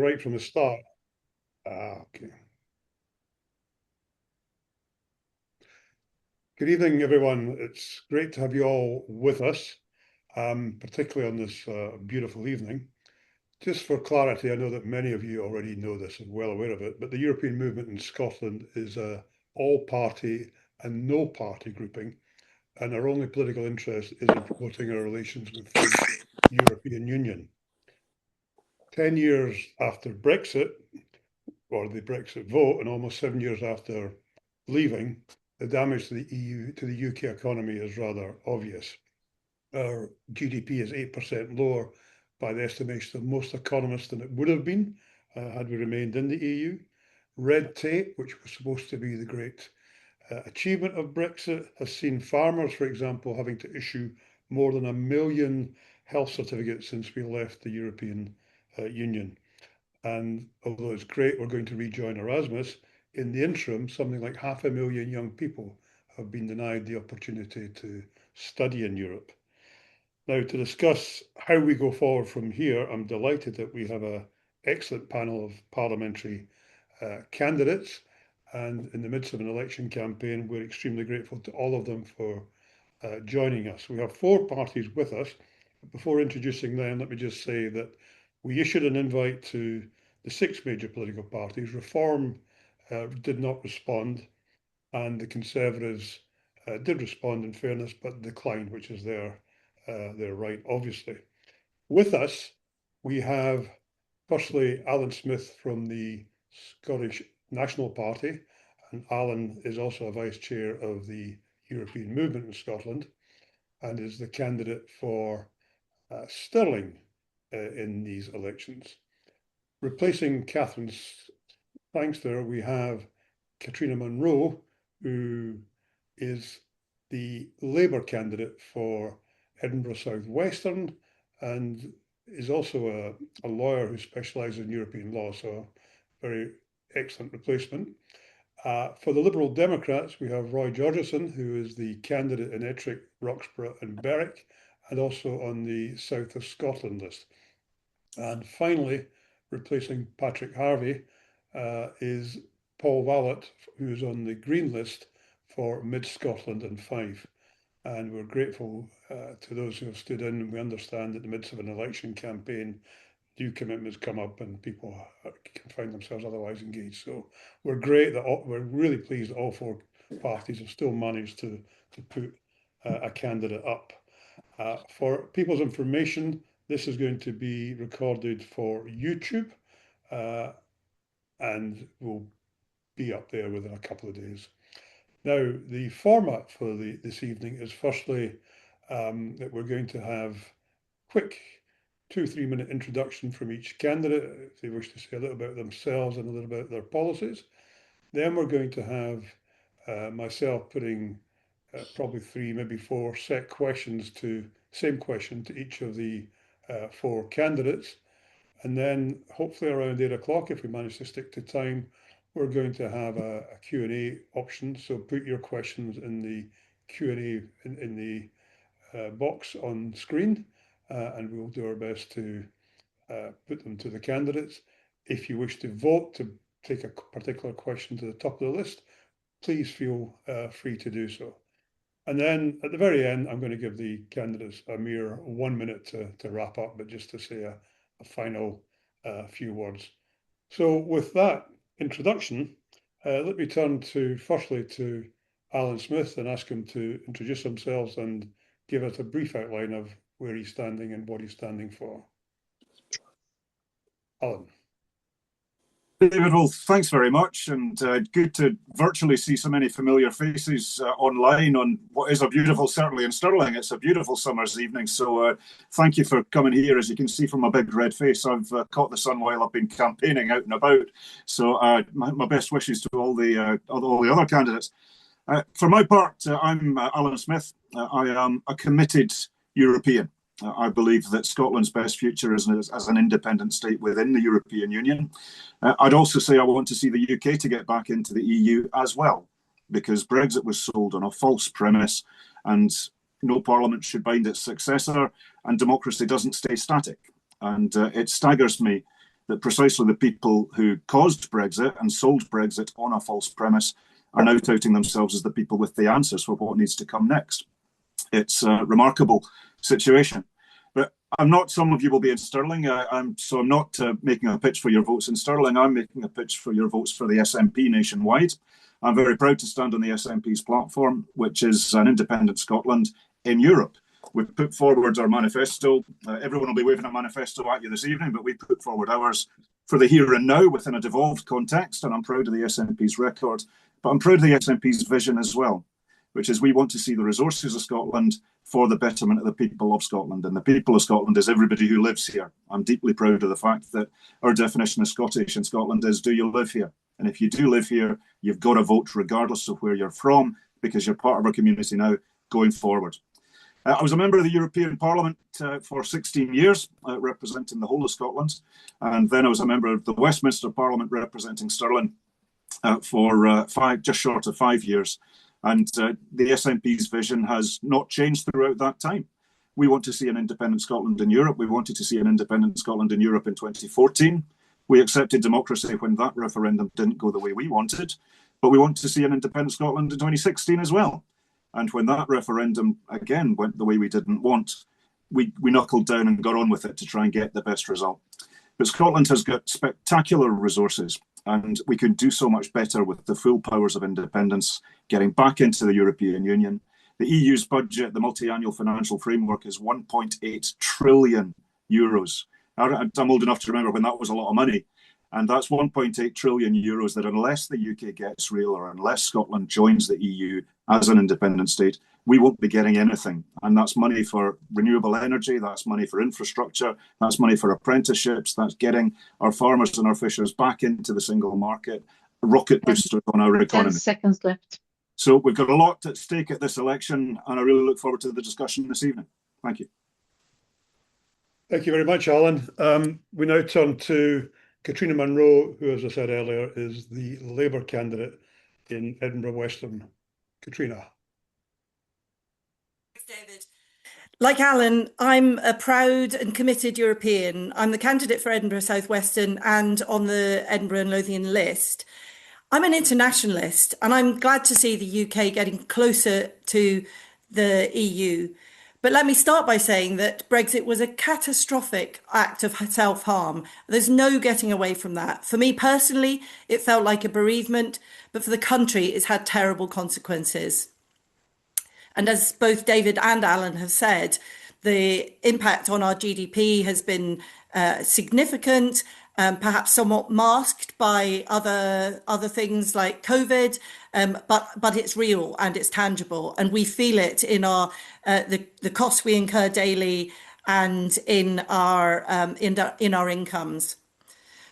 right from the start. Okay. Good evening, everyone. It's great to have you all with us, particularly on this beautiful evening. Just for clarity, I know that many of you already know this and well aware of it, but the European movement in Scotland is a all-party and no-party grouping, and our only political interest is in promoting our relations with the European Union. 10 years after Brexit, or the Brexit vote, and almost 7 years after leaving, the damage to the EU, to the UK economy is rather obvious. Our GDP is 8% lower by the estimation of most economists than it would have been had we remained in the EU. Red tape, which was supposed to be the great achievement of Brexit, has seen farmers, for example, having to issue more than 1 million health certificates since we left the European Union. And although it's great we're going to rejoin Erasmus, in the interim, something like 500,000 young people have been denied the opportunity to study in Europe. Now, to discuss how we go forward from here, I'm delighted that we have an excellent panel of parliamentary candidates. And in the midst of an election campaign, we're extremely grateful to all of them for joining us. We have 4 parties with us. Before introducing them, let me just say that we issued an invite to the 6 major political parties. Reform did not respond, and the Conservatives did respond in fairness, but declined, which is their right, obviously. With us, we have firstly Alan Smith from the Scottish National Party, and Alan is also a vice chair of the European Movement in Scotland and is the candidate for Stirling in these elections. Replacing Catherine Sangster, we have Katrina Munro, who is the Labour candidate for Edinburgh South Western and is also a lawyer who specialises in European law, so very excellent replacement. For the Liberal Democrats, we have Roy Georgeson, who is the candidate in Ettrick, Roxburgh and Berwick, and also on the South of Scotland list. And finally, replacing Patrick Harvey is Paul Vallett, who is on the Green list for Mid-Scotland and Fife. And we're grateful to those who have stood in. We understand that in the midst of an election campaign, new commitments come up and people can find themselves otherwise engaged. So we're great that we're really pleased that all 4 parties have still managed to put a candidate up. For people's information, this is going to be recorded for YouTube and will be up there within a couple of days. Now, the format for this evening is firstly that we're going to have quick 2-3 minute introduction from each candidate if they wish to say a little about themselves and a little about their policies. Then we're going to have myself putting probably 3, maybe 4 set questions same question to each of the 4 candidates. And then hopefully around 8 o'clock, if we manage to stick to time, we're going to have a Q&A option. So put your questions in the Q&A in the box on screen, and we'll do our best to put them to the candidates. If you wish to vote to take a particular question to the top of the list, please feel free to do so. And then at the very end, I'm going to give the candidates a mere 1 minute to wrap up, but just to say a final few words. So with that introduction, let me turn firstly to Alan Smith and ask him to introduce himself and give us a brief outline of where he's standing and what he's standing for. Alan. David, well, thanks very much, and good to virtually see so many familiar faces online on what is a beautiful, certainly in Stirling, it's a beautiful summer's evening. So thank you for coming here. As you can see from my big red face, I've caught the sun while I've been campaigning out and about. So my best wishes to all the other candidates. For my part, I'm Alan Smith. I am a committed European. I believe that Scotland's best future is as an independent state within the European Union. I'd also say I want to see the UK to get back into the EU as well, because Brexit was sold on a false premise and no parliament should bind its successor and democracy doesn't stay static. And it staggers me that precisely the people who caused Brexit and sold Brexit on a false premise are now touting themselves as the people with the answers for what needs to come next. It's a remarkable situation. But I'm not, some of you will be in Stirling, so I'm not making a pitch for your votes in Stirling. I'm making a pitch for your votes for the SNP nationwide. I'm very proud to stand on the SNP's platform, which is an independent Scotland in Europe. We've put forward our manifesto. Everyone will be waving a manifesto at you this evening, but we put forward ours for the here and now within a devolved context, and I'm proud of the SNP's record, but I'm proud of the SNP's vision as well, which is we want to see the resources of Scotland for the betterment of the people of Scotland. And the people of Scotland is everybody who lives here. I'm deeply proud of the fact that our definition of Scottish in Scotland is, do you live here? And if you do live here, you've got to vote regardless of where you're from, because you're part of our community now going forward. I was a member of the European Parliament for 16 years, representing the whole of Scotland. And then I was a member of the Westminster Parliament representing Stirling for just short of 5 years. And the SNP's vision has not changed throughout that time. We want to see an independent Scotland in Europe. We wanted to see an independent Scotland in Europe in 2014. We accepted democracy when that referendum didn't go the way we wanted. But we want to see an independent Scotland in 2016 as well. And when that referendum, again, went the way we didn't want, we knuckled down and got on with it to try and get the best result. But Scotland has got spectacular resources, and we can do so much better with the full powers of independence, getting back into the European Union. The EU's budget, the multi-annual financial framework, is 1.8 trillion euros. I'm old enough to remember when that was a lot of money. And that's 1.8 trillion euros that unless the UK gets real, or unless Scotland joins the EU as an independent state, we won't be getting anything. And that's money for renewable energy, that's money for infrastructure, that's money for apprenticeships, that's getting our farmers and our fishers back into the single market, a rocket booster on our economy. 10 seconds left. So we've got a lot at stake at this election, and I really look forward to the discussion this evening. Thank you. Thank you very much, Alan. We now turn to Katrina Munro, who, as I said earlier, is the Labour candidate in Edinburgh Western. Katrina. Thanks, David. Like Alan, I'm a proud and committed European. I'm the candidate for Edinburgh South Western and on the Edinburgh and Lothian list. I'm an internationalist, and I'm glad to see the UK getting closer to the EU. But let me start by saying that Brexit was a catastrophic act of self-harm. There's no getting away from that. For me personally, it felt like a bereavement, but for the country, it's had terrible consequences. And as both David and Alan have said, the impact on our GDP has been significant, perhaps somewhat masked by other things like COVID, but it's real and it's tangible, and we feel it in our the costs we incur daily and in our incomes.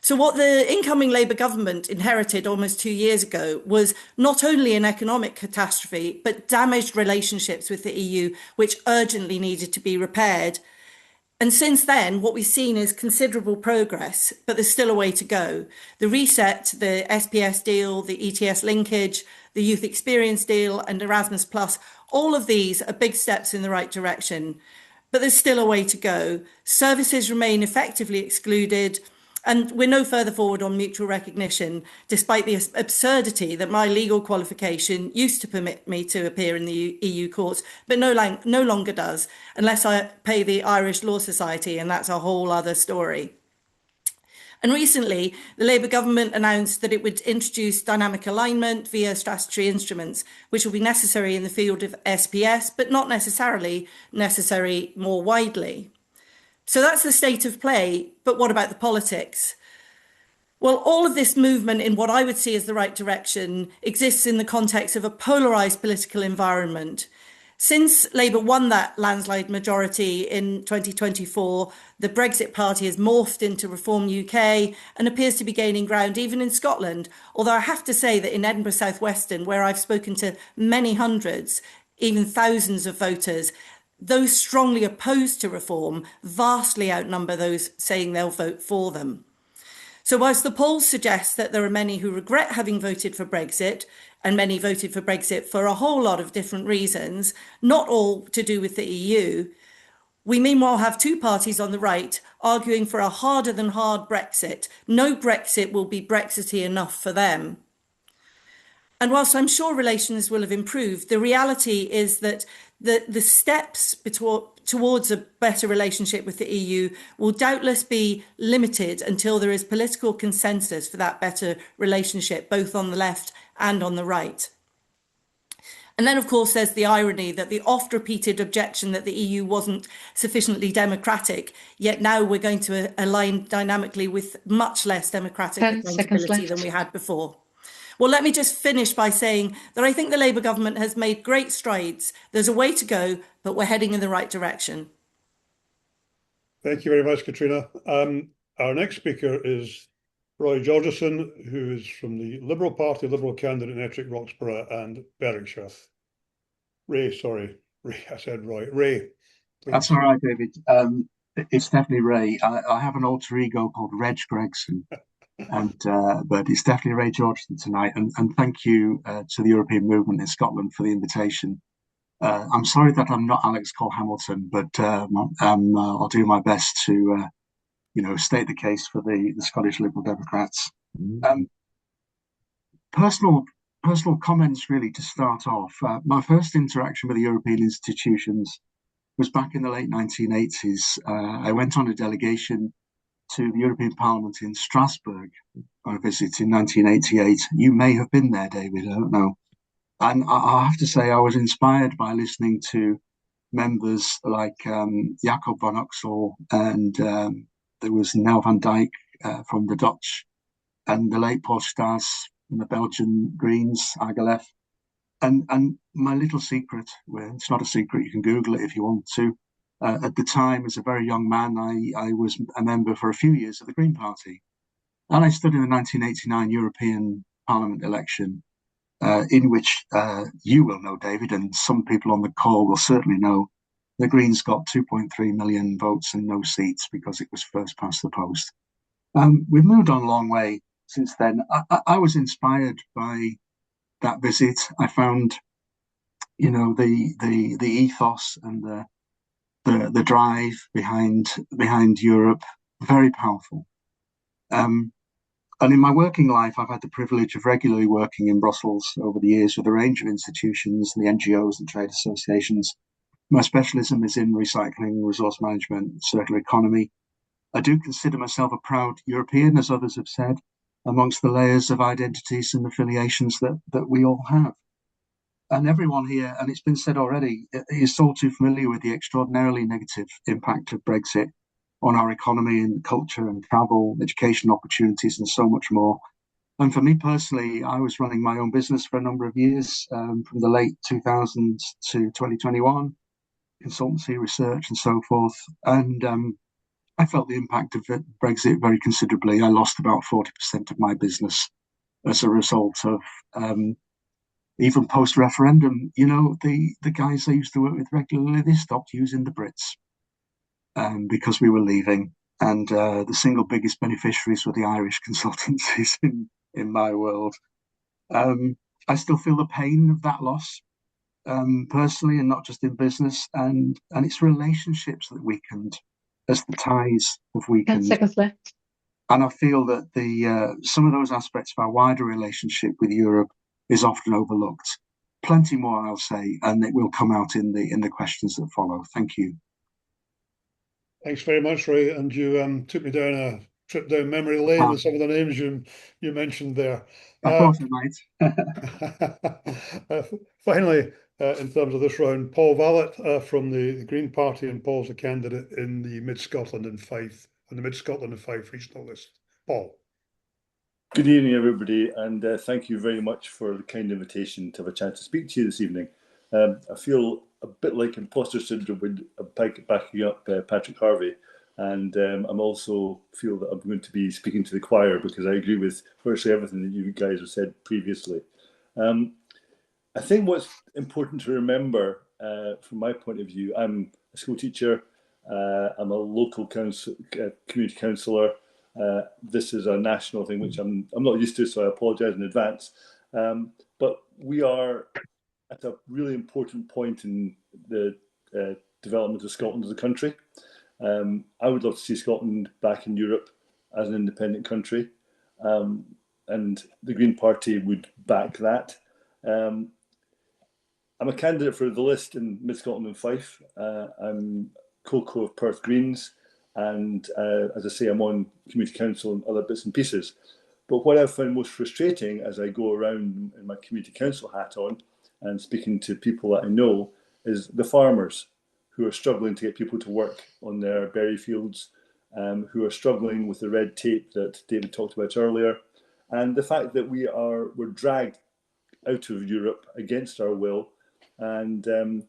So what the incoming Labour government inherited almost 2 years ago was not only an economic catastrophe, but damaged relationships with the EU, which urgently needed to be repaired. And since then, what we've seen is considerable progress, but there's still a way to go. The reset, the SPS deal, the ETS linkage, the youth experience deal and Erasmus Plus, all of these are big steps in the right direction, but there's still a way to go. Services remain effectively excluded, and we're no further forward on mutual recognition, despite the absurdity that my legal qualification used to permit me to appear in the EU courts, but no longer does, unless I pay the Irish Law Society, and that's a whole other story. And recently, the Labour government announced that it would introduce dynamic alignment via statutory instruments, which will be necessary in the field of SPS, but not necessarily necessary more widely. So that's the state of play, but what about the politics? Well, all of this movement in what I would see as the right direction exists in the context of a polarised political environment. Since Labour won that landslide majority in 2024, the Brexit Party has morphed into Reform UK and appears to be gaining ground even in Scotland, although I have to say that in Edinburgh South Western, where I've spoken to many hundreds, even thousands of voters, those strongly opposed to reform vastly outnumber those saying they'll vote for them. So whilst the polls suggest that there are many who regret having voted for Brexit, and many voted for Brexit for a whole lot of different reasons, not all to do with the EU, We meanwhile have two parties on the right arguing for a harder than hard Brexit. No Brexit will be Brexity enough for them. And whilst I'm sure relations will have improved, the reality is that the steps towards a better relationship with the EU will doubtless be limited until there is political consensus for that better relationship, both on the left and on the right. And then, of course, there's the irony that the oft-repeated objection that the EU wasn't sufficiently democratic, yet now we're going to align dynamically with much less democratic 10 seconds accountability than left. we had before. Well, let me just finish by saying that I think the Labour government has made great strides. There's a way to go, but we're heading in the right direction. Thank you very much, Katrina. Our next speaker is Roy Georgeson, who is from the Liberal Party, Liberal candidate in Ettrick, Roxburgh and Berwickshire. Ray, sorry. Ray, I said Roy. Ray, please. That's all right, David. It's definitely Ray. I have an alter ego called Reg Gregson, but it's definitely Ray Georgeson tonight. And thank you to the European Movement in Scotland for the invitation. I'm sorry that I'm not Alex Cole-Hamilton, but I'll do my best to, state the case for the Scottish Liberal Democrats. Personal comments, really, to start off. My first interaction with the European institutions was back in the late 1980s. I went on a delegation to the European Parliament in Strasbourg on a visit in 1988. You may have been there, David, I don't know. And I have to say, I was inspired by listening to members like Jacob van Uxel, and there was Nel van Dijk from the Dutch, and the late Paul Staes from the Belgian Greens, Agalef. And my little secret, well, it's not a secret, you can Google it if you want to. At the time, as a very young man, I was a member for a few years of the Green Party. And I stood in the 1989 European Parliament election, in which you will know, David, and some people on the call will certainly know, the Greens got 2.3 million votes and no seats because it was first past the post. We've moved on a long way since then. I was inspired by that visit. I found, the ethos and the drive behind Europe very powerful. And in my working life, I've had the privilege of regularly working in Brussels over the years with a range of institutions, the NGOs and trade associations. My specialism is in recycling, resource management, circular economy. I do consider myself a proud European, as others have said, amongst the layers of identities and affiliations that we all have. And everyone here, and it's been said already, is all too familiar with the extraordinarily negative impact of Brexit on our economy and culture and travel, education opportunities, and so much more. And for me personally, I was running my own business for a number of years, from the late 2000s to 2021, consultancy, research, and so forth. And I felt the impact of Brexit very considerably. I lost about 40% of my business as a result of even post-referendum. The guys I used to work with regularly, they stopped using the Brits because we were leaving. And the single biggest beneficiaries were the Irish consultancies in my world. I still feel the pain of that loss personally, and not just in business. And it's relationships that weakened as the ties have 10 weakened. seconds left. And I feel that the some of those aspects of our wider relationship with Europe is often overlooked. Plenty more, I'll say, and it will come out in the questions that follow. Thank you. Thanks very much, Ray. And you took me down a trip down memory lane with some of the names you mentioned there. I thought I might. Finally, in terms of this round, Paul Vallet from the Green Party, and Paul's a candidate in the Mid-Scotland and Fife regional list. Paul. Good evening, everybody, and thank you very much for the kind invitation to have a chance to speak to you this evening. I feel a bit like imposter syndrome when I'm backing up Patrick Harvey, and I'm also feel that I'm going to be speaking to the choir because I agree with virtually everything that you guys have said previously. I think what's important to remember from my point of view, I'm a school teacher, I'm a local community councillor. This is a national thing, which I'm not used to, so I apologise in advance. But we are at a really important point in the development of Scotland as a country. I would love to see Scotland back in Europe as an independent country, and the Green Party would back that. I'm a candidate for the list in Mid Scotland and Fife. I'm co-co of Perth Greens, and as I say, I'm on community council and other bits and pieces. But what I've found most frustrating as I go around in my community council hat on and speaking to people that I know is the farmers who are struggling to get people to work on their berry fields, who are struggling with the red tape that David talked about earlier, and the fact that we're dragged out of Europe against our will, and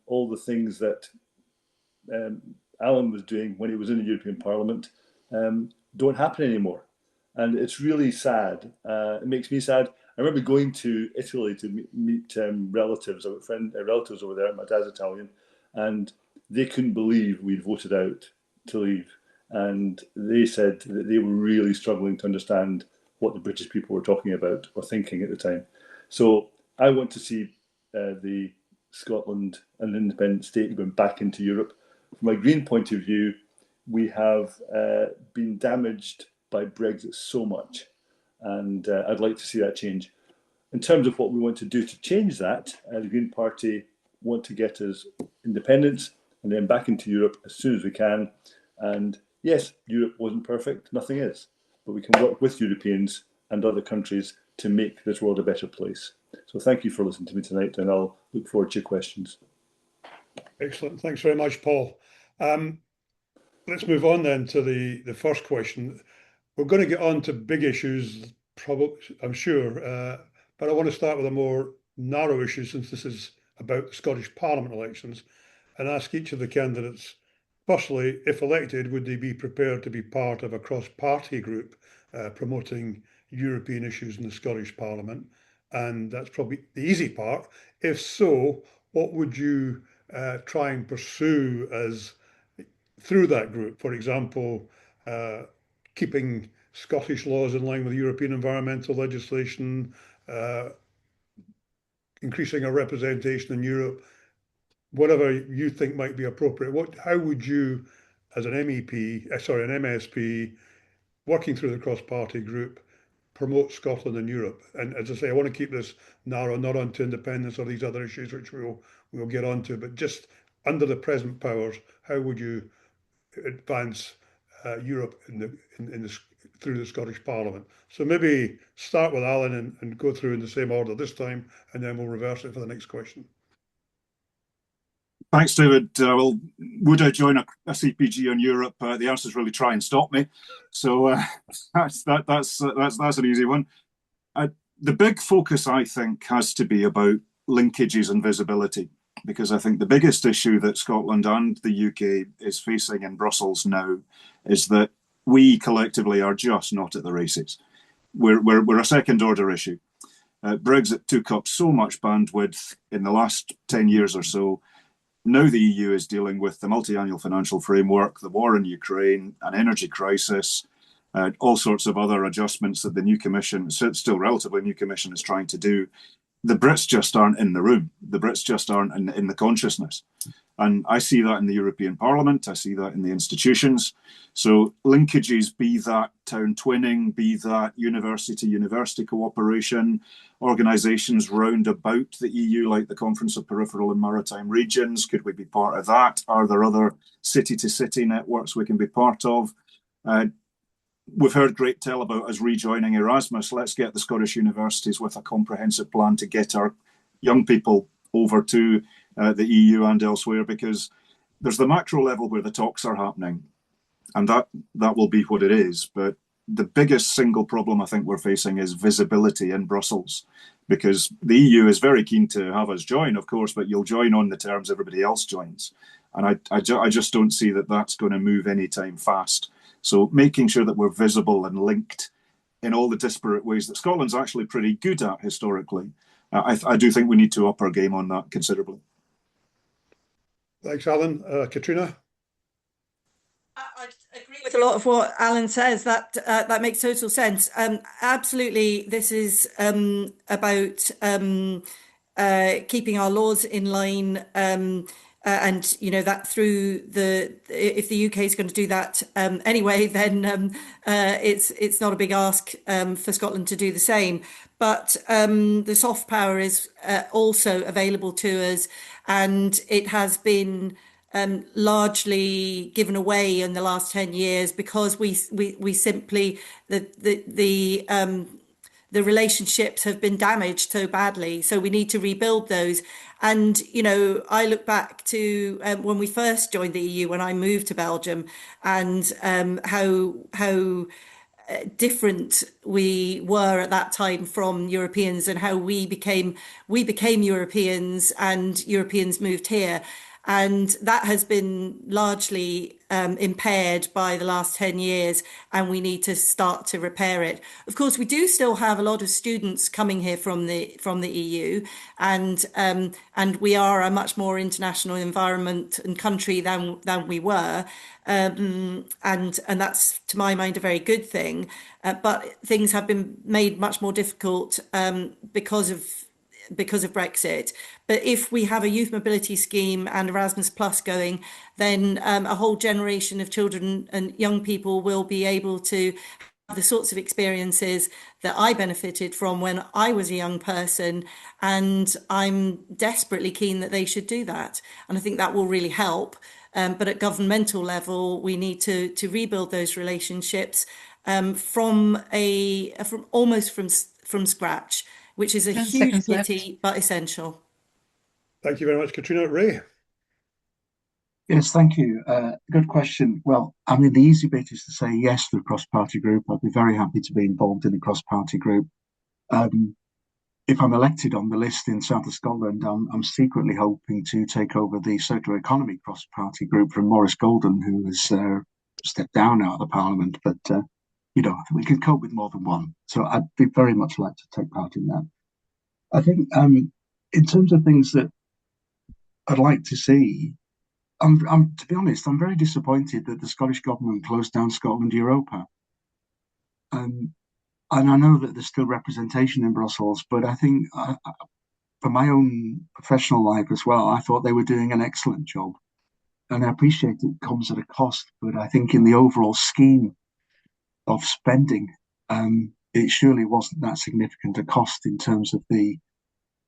all the things that Alan was doing when he was in the European Parliament don't happen anymore. And it's really sad. It makes me sad. I remember going to Italy to meet relatives. I've got relatives over there. My dad's Italian, and they couldn't believe we'd voted out to leave. And they said that they were really struggling to understand what the British people were talking about or thinking at the time. So I want to see the Scotland an independent state going back into Europe. From a Green point of view, we have been damaged by Brexit so much, and I'd like to see that change. In terms of what we want to do to change that, the Green Party want to get us independence and then back into Europe as soon as we can. And yes, Europe wasn't perfect, nothing is, but we can work with Europeans and other countries to make this world a better place. So thank you for listening to me tonight, and I'll look forward to your questions. Excellent. Thanks very much, Paul. Let's move on then to the first question. We're going to get on to big issues, probably, I'm sure, but I want to start with a more narrow issue, since this is about the Scottish Parliament elections, and ask each of the candidates, firstly, if elected, would they be prepared to be part of a cross-party group promoting European issues in the Scottish Parliament? And that's probably the easy part. If so, what would you try and pursue as through that group? For example, keeping Scottish laws in line with European environmental legislation, increasing our representation in Europe, whatever you think might be appropriate. How would you, as an an MSP, working through the cross-party group, promote Scotland and Europe? And as I say, I want to keep this narrow, not onto independence or these other issues, which we'll get onto, but just under the present powers, how would you advance Europe through the Scottish Parliament? So maybe start with Alan and go through in the same order this time, and then we'll reverse it for the next question. Thanks, David. Well, would I join a CPG on Europe? The answer is really try and stop me. So that's an easy one. The big focus, I think, has to be about linkages and visibility, because I think the biggest issue that Scotland and the UK is facing in Brussels now is that we collectively are just not at the races. We're a second order issue. Brexit took up so much bandwidth in the last 10 years or so. Now the EU is dealing with the multi-annual financial framework, the war in Ukraine, an energy crisis, all sorts of other adjustments that the new Commission, still relatively new Commission, is trying to do. The Brits just aren't in the room. The Brits just aren't in the consciousness. And I see that in the European Parliament. I see that in the institutions. So linkages, be that town twinning, be that university-university cooperation, organisations round about the EU, like the Conference of Peripheral and Maritime Regions, could we be part of that? Are there other city-to-city networks we can be part of? We've heard great tell about us rejoining Erasmus. Let's get the Scottish universities with a comprehensive plan to get our young people over to the EU and elsewhere, because there's the macro level where the talks are happening, and that will be what it is. But the biggest single problem I think we're facing is visibility in Brussels, because the EU is very keen to have us join, of course, but you'll join on the terms everybody else joins. And I just don't see that that's going to move anytime fast. So making sure that we're visible and linked in all the disparate ways that Scotland's actually pretty good at historically, I do think we need to up our game on that considerably. Thanks, Alan. Katrina? I agree with a lot of what Alan says. That makes total sense. Absolutely, this is about keeping our laws in line and you know that through if the UK is going to do that anyway, then it's not a big ask for Scotland to do the same. But the soft power is also available to us, and it has been largely given away in the last 10 years because we simply the relationships have been damaged so badly. So we need to rebuild those. And, you know, I look back to when we first joined the EU, when I moved to Belgium, and how different we were at that time from Europeans, and how we became Europeans, and Europeans moved here. And that has been largely impaired by the last 10 years, and we need to start to repair it. Of course, we do still have a lot of students coming here from the EU, and we are a much more international environment and country than we were, and that's, to my mind, a very good thing. But things have been made much more difficult because of Brexit. But if we have a youth mobility scheme and Erasmus Plus going, then a whole generation of children and young people will be able to have the sorts of experiences that I benefited from when I was a young person. And I'm desperately keen that they should do that. And I think that will really help. But at governmental level, we need to rebuild those relationships from almost from scratch, which is a 10 huge seconds left. pity, but essential. Thank you very much, Katrina. Ray? Yes, thank you. Good question. Well, I mean, the easy bit is to say yes to the cross-party group. I'd be very happy to be involved in the cross-party group. If I'm elected on the list in south of Scotland, I'm secretly hoping to take over the circular economy cross-party group from Maurice Golden, who has stepped down out of the Parliament. But, you know, we can cope with more than one. So I'd be very much like to take part in that. I think in terms of things that I'd like to see, to be honest, I'm very disappointed that the Scottish government closed down Scotland Europa. And I know that there's still representation in Brussels, but I think for my own professional life as well, I thought they were doing an excellent job. And I appreciate it comes at a cost, but I think in the overall scheme of spending, it surely wasn't that significant a cost in terms of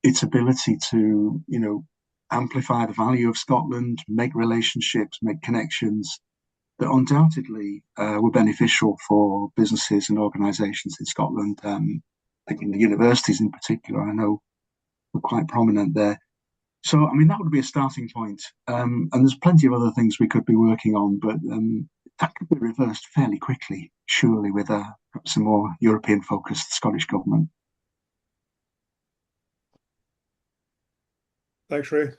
its ability to, you know, amplify the value of Scotland, make relationships, make connections that undoubtedly were beneficial for businesses and organisations in Scotland. I think in the universities in particular, I know were quite prominent there. So, I mean, that would be a starting point. And there's plenty of other things we could be working on, but that could be reversed fairly quickly, surely, with perhaps a more European-focused Scottish government. Thanks, Ray.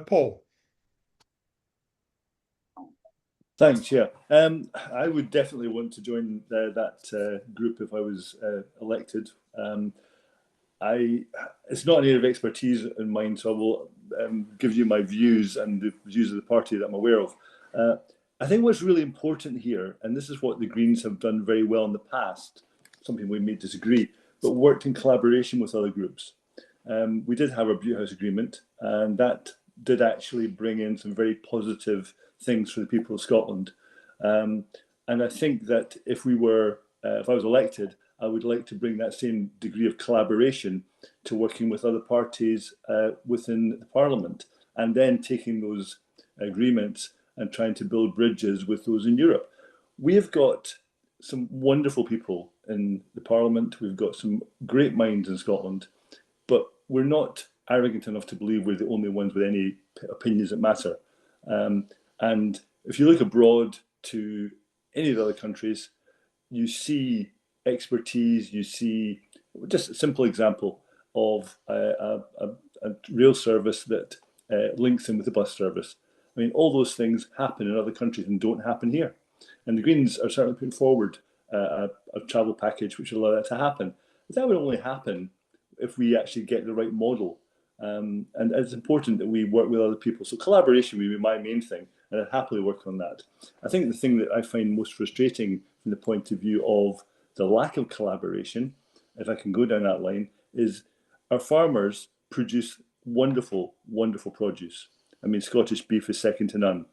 Paul? Thanks, yeah. I would definitely want to join that group if I was elected. It's not an area of expertise in mine, so I will give you my views and the views of the party that I'm aware of. I think what's really important here, and this is what the Greens have done very well in the past, some people may disagree, but worked in collaboration with other groups. We did have our Butte House Agreement, and that did actually bring in some very positive things for the people of Scotland. And I think that if I was elected, I would like to bring that same degree of collaboration to working with other parties within the Parliament, and then taking those agreements and trying to build bridges with those in Europe. We have got some wonderful people in the Parliament. We've got some great minds in Scotland, but we're not arrogant enough to believe we're the only ones with any opinions that matter. And if you look abroad to any of the other countries, you see expertise, you see just a simple example of a rail service that links in with the bus service. I mean, all those things happen in other countries and don't happen here. And the Greens are certainly putting forward a travel package which will allow that to happen. But that would only happen if we actually get the right model. And it's important that we work with other people. So collaboration would be my main thing, and I'd happily work on that. I think the thing that I find most frustrating from the point of view of the lack of collaboration, if I can go down that line, is our farmers produce wonderful, wonderful produce. I mean, Scottish beef is second to none,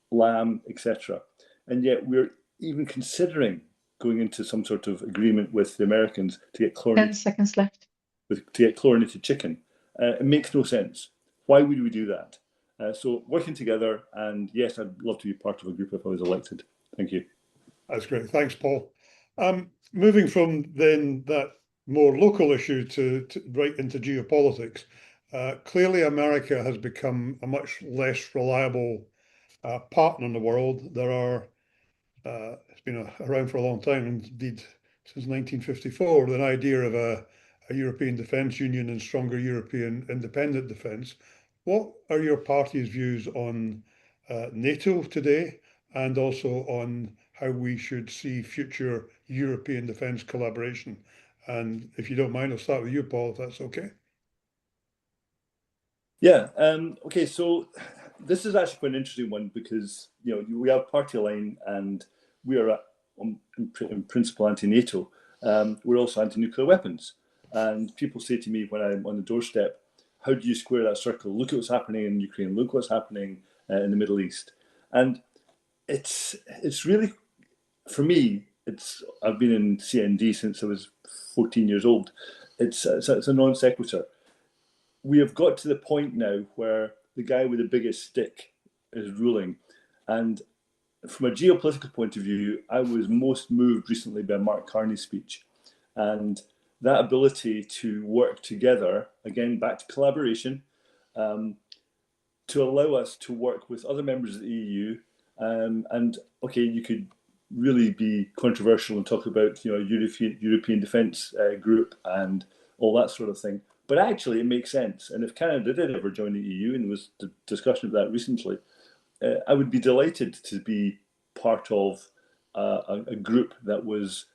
lamb, etc. And yet we're even considering going into some sort of agreement with the Americans to get 10 seconds left. to get chlorinated chicken. It makes no sense. Why would we do that? So working together, and yes, I'd love to be part of a group if I was elected. Thank you. That's great. Thanks, Paul. Moving from then that more local issue to right into geopolitics, clearly America has become a much less reliable partner in the world. There are, it's been around for a long time, indeed since 1954, the idea of a European Defence Union and stronger European independent defence. What are your party's views on NATO today, and also on how we should see future European defence collaboration? And if you don't mind, I'll start with you, Paul, if that's okay. Yeah. Okay. So this is actually quite an interesting one because we have party line, and we are in principle anti-NATO. We're also anti-nuclear weapons, and people say to me when I'm on the doorstep, "How do you square that circle? Look at what's happening in Ukraine. Look what's happening in the Middle East." And it's really, for me, I've been in CND since I was 14 years old. It's a non sequitur. We have got to the point now where the guy with the biggest stick is ruling. And from a geopolitical point of view, I was most moved recently by Mark Carney's speech. And that ability to work together, again, back to collaboration, to allow us to work with other members of the EU. And okay, you could really be controversial and talk about European Defence Group and all that sort of thing. But actually, it makes sense. And if Canada did ever join the EU, and there was discussion of that recently, I would be delighted to be part of a group that was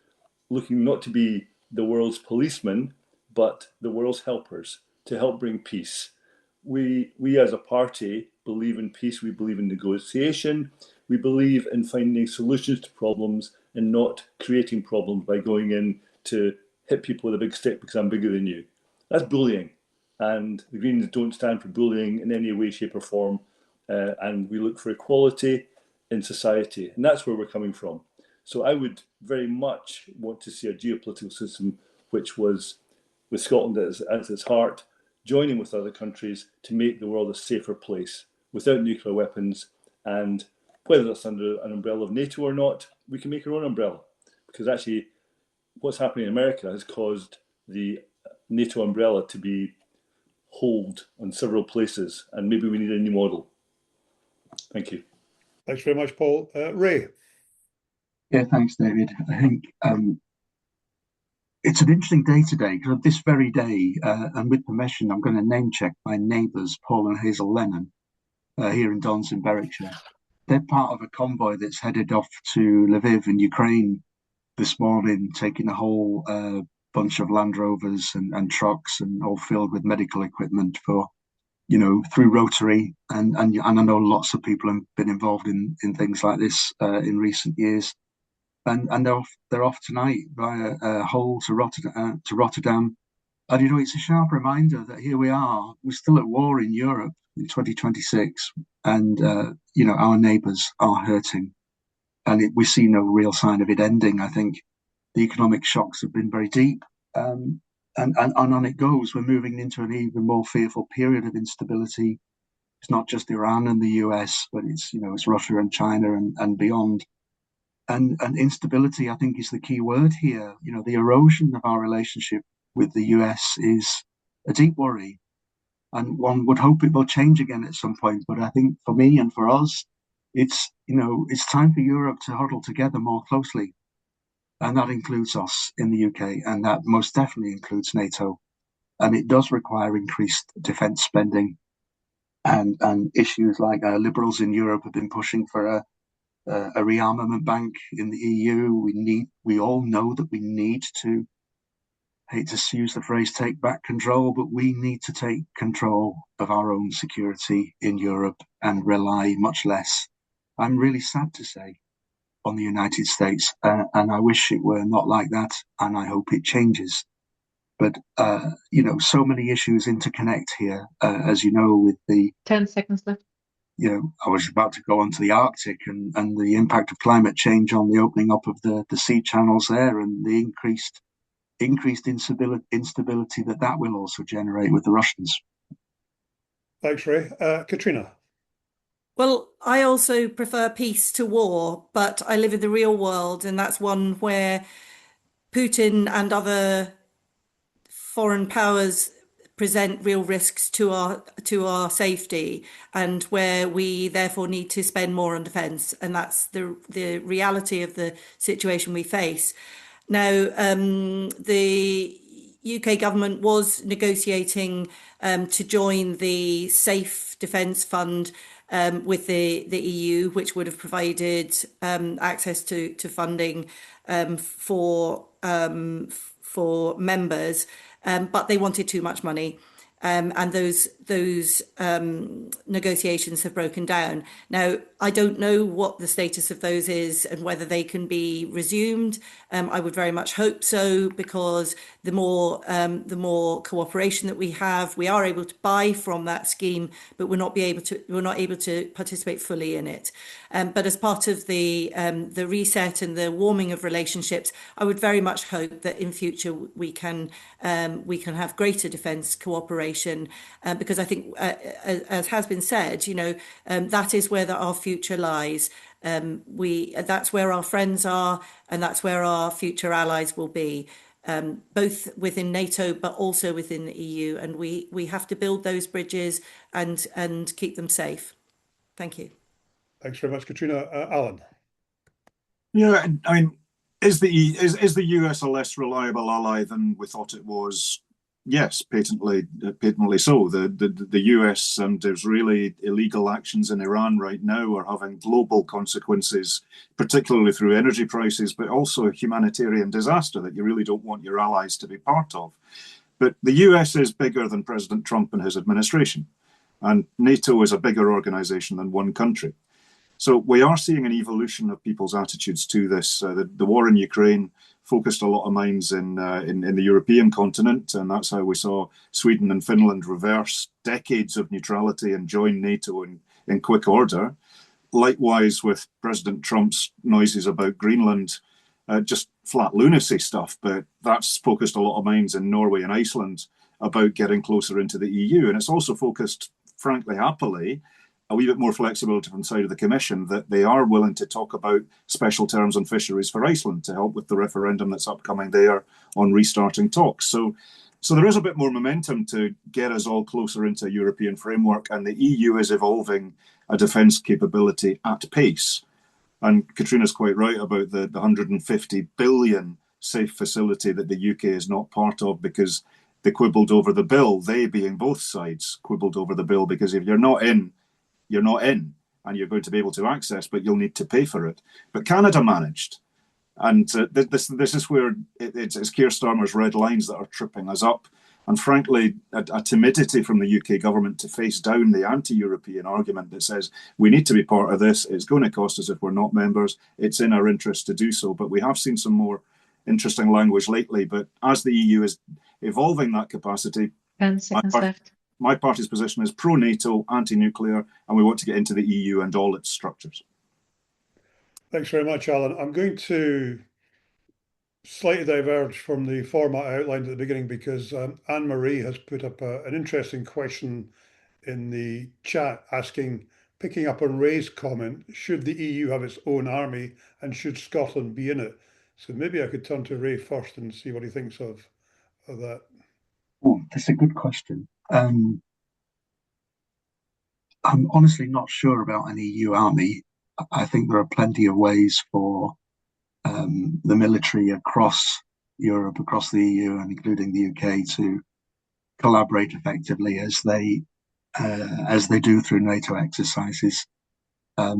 looking not to be the world's policemen, but the world's helpers to help bring peace. We as a party believe in peace. We believe in negotiation. We believe in finding solutions to problems and not creating problems by going in to hit people with a big stick because I'm bigger than you. That's bullying. And the Greens don't stand for bullying in any way, shape or form. And we look for equality in society. And that's where we're coming from. So I would very much want to see a geopolitical system which was, with Scotland at its heart, joining with other countries to make the world a safer place without nuclear weapons. And whether that's under an umbrella of NATO or not, we can make our own umbrella. Because actually, what's happening in America has caused the NATO umbrella to be holed on several places, and maybe we need a new model. Thank you. Thanks very much, Paul. Ray. Yeah, thanks, David. I think it's an interesting day today, because this very day, and with permission, I'm going to name check my neighbours, Paul and Hazel Lennon, here in Dons in Berwickshire. They're part of a convoy that's headed off to Lviv in Ukraine this morning, taking a whole bunch of Land Rovers and trucks, and all filled with medical equipment for, through Rotary. And I know lots of people have been involved in things like this in recent years. And they're off tonight via Hull to Rotterdam. And it's a sharp reminder that here we are, we're still at war in Europe in 2026, and our neighbours are hurting, and we see no real sign of it ending. I think the economic shocks have been very deep, and on it goes. We're moving into an even more fearful period of instability. It's not just Iran and the US, but it's Russia and China and beyond. And instability, I think, is the key word here. The erosion of our relationship with the US is a deep worry, and one would hope it will change again at some point. But I think for me and for us, it's time for Europe to huddle together more closely, and that includes us in the UK, and that most definitely includes NATO. And it does require increased defence spending, and issues like Liberals in Europe have been pushing for a rearmament bank in the EU. We all know that we need to, hate to use the phrase, take back control, but we need to take control of our own security in Europe and rely much less, I'm really sad to say, on the United States. And I wish it were not like that, and I hope it changes. But, so many issues interconnect here, as you know, with the 10 seconds left. I was about to go on to the Arctic and the impact of climate change on the opening up of the sea channels there, and the increased instability that will also generate with the Russians. Thanks, Ray. Katrina. Well, I also prefer peace to war, but I live in the real world, and that's one where Putin and other foreign powers present real risks to our safety, and where we therefore need to spend more on defence, and that's the reality of the situation we face. Now, the UK government was negotiating to join the Safe Defence Fund with the EU, which would have provided access to funding for members, but they wanted too much money. And those negotiations have broken down. Now, I don't know what the status of those is and whether they can be resumed. I would very much hope so, because the more cooperation that we have, we are able to buy from that scheme, but we're not able to participate fully in it. But as part of the reset and the warming of relationships, I would very much hope that in future we can have greater defence cooperation. Because I think, as has been said, that is where our future lies. That's where our friends are, and that's where our future allies will be, both within NATO but also within the EU. And we have to build those bridges and keep them safe. Thank you. Thanks very much, Katrina. Alan. Yeah, I mean, is the US a less reliable ally than we thought it was? Yes, patently so. The US and Israeli illegal actions in Iran right now are having global consequences, particularly through energy prices, but also a humanitarian disaster that you really don't want your allies to be part of. But the US is bigger than President Trump and his administration, and NATO is a bigger organization than one country. So we are seeing an evolution of people's attitudes to this. The war in Ukraine focused a lot of minds in the European continent, and that's how we saw Sweden and Finland reverse decades of neutrality and join NATO in quick order. Likewise with President Trump's noises about Greenland, just flat lunacy stuff, but that's focused a lot of minds in Norway and Iceland about getting closer into the EU. And it's also focused, frankly, happily, a wee bit more flexibility from the side of the Commission, that they are willing to talk about special terms on fisheries for Iceland to help with the referendum that's upcoming there on restarting talks. So there is a bit more momentum to get us all closer into a European framework, and the EU is evolving a defence capability at pace. And Katrina's quite right about the 150 billion safe facility that the UK is not part of, because they quibbled over the bill, they being both sides quibbled over the bill, because if you're not in, you're not in, and you're going to be able to access, but you'll need to pay for it. But Canada managed. And this is where it's Keir Starmer's red lines that are tripping us up. And frankly, a timidity from the UK government to face down the anti-European argument that says we need to be part of this. It's going to cost us if we're not members. It's in our interest to do so. But we have seen some more interesting language lately. But as the EU is evolving that capacity, 10 seconds left. My party's position is pro-NATO, anti-nuclear, and we want to get into the EU and all its structures. Thanks very much, Alan. I'm going to slightly diverge from the format I outlined at the beginning, because Anne-Marie has put up an interesting question in the chat picking up on Ray's comment, should the EU have its own army and should Scotland be in it? So maybe I could turn to Ray first and see what he thinks of that. Oh, that's a good question. I'm honestly not sure about an EU army. I think there are plenty of ways for the military across Europe, across the EU, and including the UK, to collaborate effectively as they do through NATO exercises. I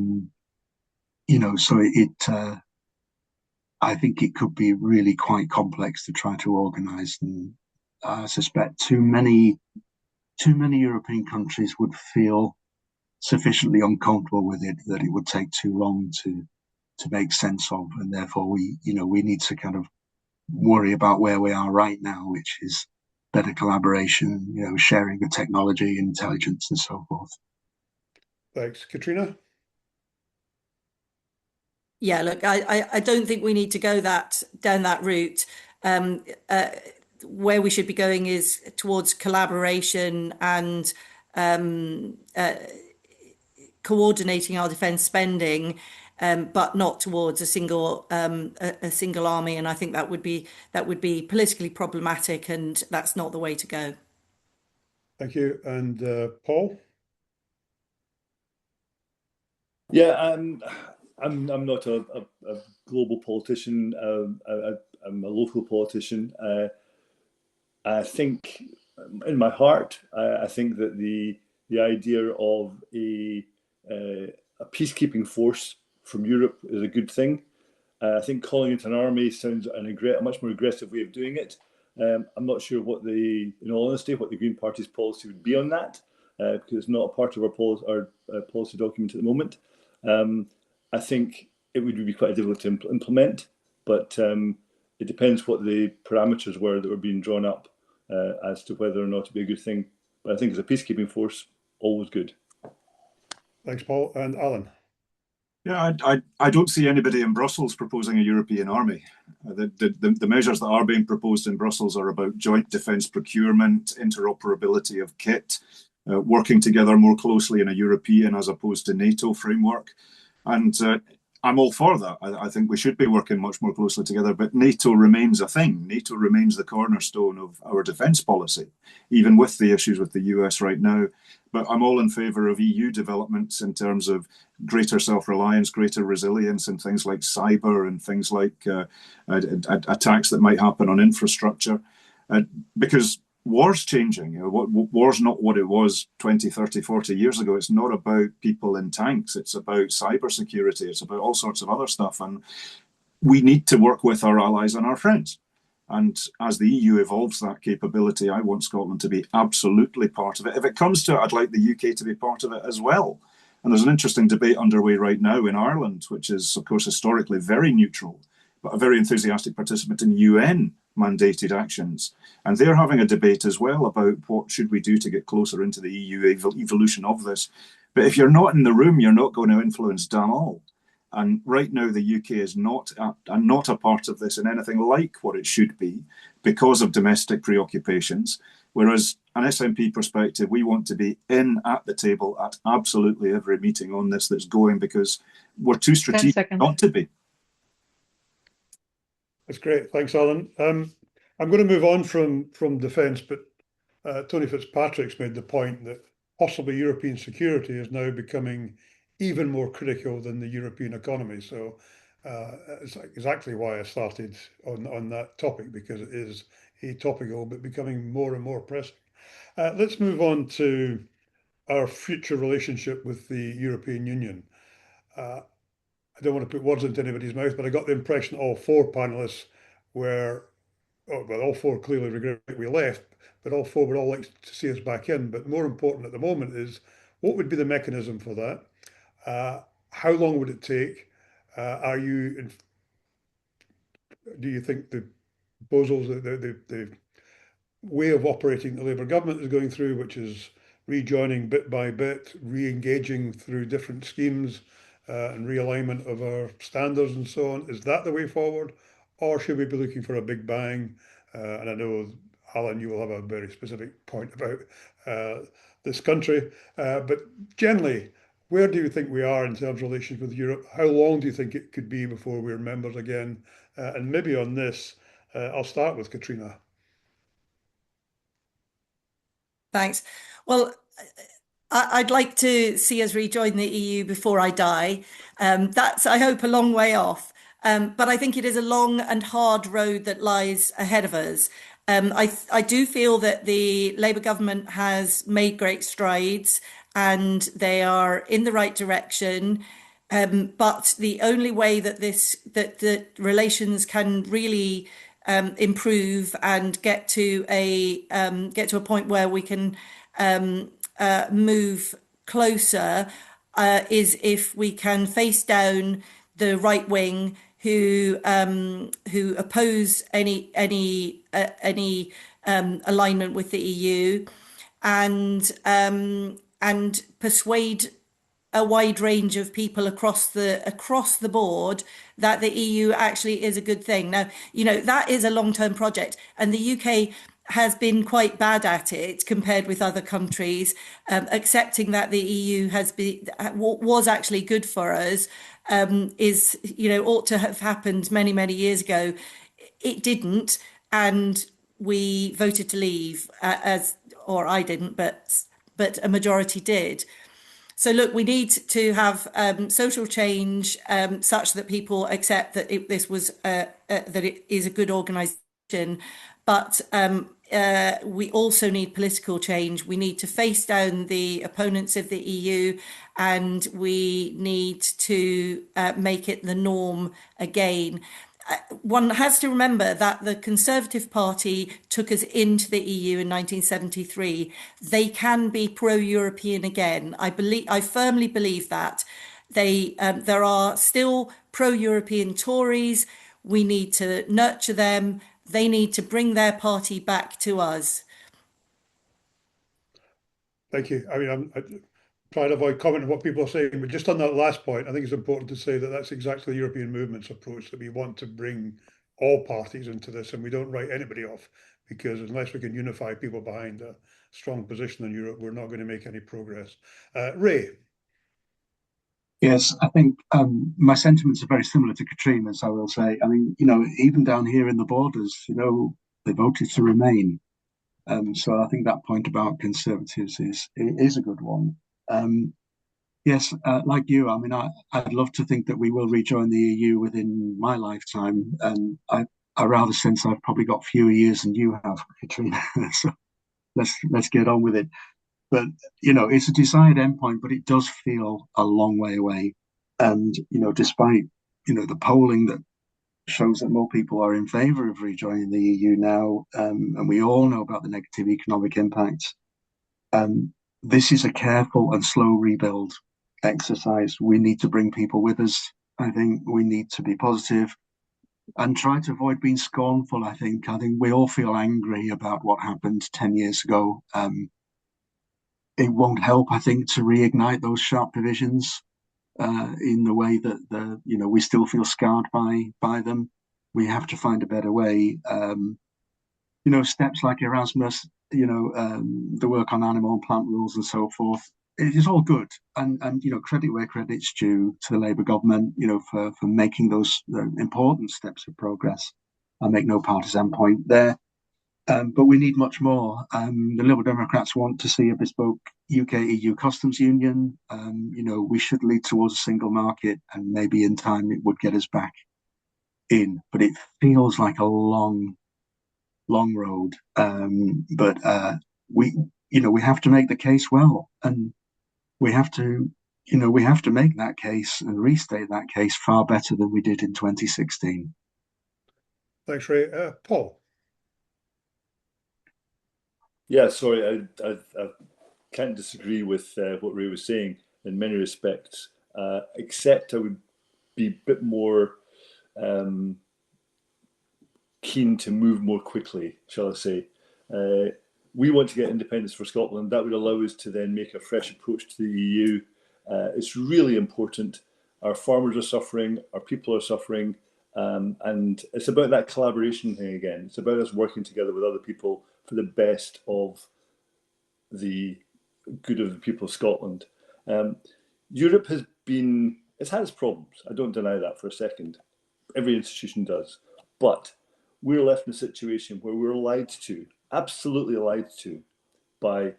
think it could be really quite complex to try to organise, and I suspect too many European countries would feel sufficiently uncomfortable with it that it would take too long to make sense of, and therefore we need to kind of worry about where we are right now, which is better collaboration, sharing of technology, intelligence, and so forth. Thanks. Katrina? Yeah, look, I don't think we need to go down that route. Um, uh, where we should be going is towards collaboration and coordinating our defence spending, but not towards a single army. And I think that would be politically problematic, and that's not the way to go. Thank you. And Paul? Yeah, I'm not a global politician. I'm a local politician. I think, in my heart, I think that the idea of a peacekeeping force from Europe is a good thing. I think calling it an army sounds a much more aggressive way of doing it. I'm not sure in all honesty, what the Green Party's policy would be on that, because it's not a part of our policy document at the moment. I think it would be quite difficult to implement, but it depends what the parameters were that were being drawn up as to whether or not it'd be a good thing. But I think as a peacekeeping force, always good. Thanks, Paul. And Alan? Yeah, I don't see anybody in Brussels proposing a European army. The measures that are being proposed in Brussels are about joint defence procurement, interoperability of kit, working together more closely in a European as opposed to NATO framework. And I'm all for that. I think we should be working much more closely together, but NATO remains a thing. NATO remains the cornerstone of our defence policy, even with the issues with the US right now. But I'm all in favour of EU developments in terms of greater self-reliance, greater resilience, and things like cyber and things like attacks that might happen on infrastructure. Because war's changing. War's not what it was 20, 30, 40 years ago. It's not about people in tanks. It's about cybersecurity. It's about all sorts of other stuff. And we need to work with our allies and our friends. And as the EU evolves that capability, I want Scotland to be absolutely part of it. If it comes to it, I'd like the UK to be part of it as well. And there's an interesting debate underway right now in Ireland, which is, of course, historically very neutral, but a very enthusiastic participant in UN mandated actions. And they're having a debate as well about what should we do to get closer into the EU evolution of this. But if you're not in the room, you're not going to influence damn all. And right now, the UK is not a part of this in anything like what it should be because of domestic preoccupations. Whereas an SNP perspective, we want to be in at the table at absolutely every meeting on this that's going, because we're too strategic not to be. That's great. Thanks, Alan. I'm going to move on from defence, but Tony Fitzpatrick's made the point that possibly European security is now becoming even more critical than the European economy. So it's exactly why I started on that topic, because it is atopical but becoming more and more pressing. Let's move on to our future relationship with the European Union. I don't want to put words into anybody's mouth, but I got the impression all four panelists were, well, all four clearly regret we left, but all four would all like to see us back in. But more important at the moment is, what would be the mechanism for that? How long would it take? Do you think the proposals, the way of operating the Labour government is going through, which is rejoining bit by bit, re-engaging through different schemes and realignment of our standards and so on, is that the way forward? Or should we be looking for a big bang? And I know, Alan, you will have a very specific point about this country, but generally, where do you think we are in terms of relations with Europe? How long do you think it could be before we're members again? And maybe on this, I'll start with Katrina. Thanks. Well, I'd like to see us rejoin the EU before I die. That's, I hope, a long way off. But I think it is a long and hard road that lies ahead of us. I do feel that the Labour government has made great strides and they are in the right direction. But the only way that that relations can really improve and get to a point where we can move closer is if we can face down the right wing who oppose any alignment with the EU and persuade a wide range of people across the board that the EU actually is a good thing. Now, that is a long-term project, and the UK has been quite bad at it compared with other countries, accepting that the EU was actually good for us, is, ought to have happened many, many years ago. It didn't, and we voted to leave, or I didn't, but a majority did. So look, we need to have social change such that people accept that that it is a good organisation, but we also need political change. We need to face down the opponents of the EU, and we need to make it the norm again. One has to remember that the Conservative Party took us into the EU in 1973. They can be pro-European again. I firmly believe that. There are still pro-European Tories. We need to nurture them. They need to bring their party back to us. Thank you. I mean, I'm trying to avoid commenting what people are saying, but just on that last point, I think it's important to say that that's exactly the European movement's approach, that we want to bring all parties into this and we don't write anybody off, because unless we can unify people behind a strong position in Europe, we're not going to make any progress. Ray. Yes, I think my sentiments are very similar to Katrina's, I will say. I mean, even down here in the borders, they voted to remain. So I think that point about Conservatives is a good one. Yes, like you, I mean, I'd love to think that we will rejoin the EU within my lifetime, and I rather sense I've probably got fewer years than you have, Katrina. So let's get on with it. But it's a desired endpoint, but it does feel a long way away. And despite the polling that shows that more people are in favour of rejoining the EU now, and we all know about the negative economic impacts. This is a careful and slow rebuild exercise. We need to bring people with us. I think we need to be positive and try to avoid being scornful. I think we all feel angry about what happened 10 years ago. It won't help, I think, to reignite those sharp divisions in the way that we still feel scarred by them. We have to find a better way. Steps like Erasmus, the work on animal and plant rules and so forth. It is all good, and credit where credit's due to the Labour government, for making those important steps of progress. I make no partisan point there. But we need much more. The Liberal Democrats want to see a bespoke UK-EU customs union. We should lead towards a single market, and maybe in time it would get us back in. But it feels like a long road. But we have to make the case well, and we have to make that case and restate that case far better than we did in 2016. Thanks, Ray. Paul. Yeah, sorry, I can't disagree with what Ray was saying in many respects, except I would be a bit more keen to move more quickly, shall I say. We want to get independence for Scotland. That would allow us to then make a fresh approach to the EU. It's really important. Our farmers are suffering, our people are suffering, and it's about that collaboration thing again. It's about us working together with other people for the best of the good of the people of Scotland. Europe it's had its problems. I don't deny that for a second. Every institution does. But we're left in a situation where we're lied to, absolutely lied to, by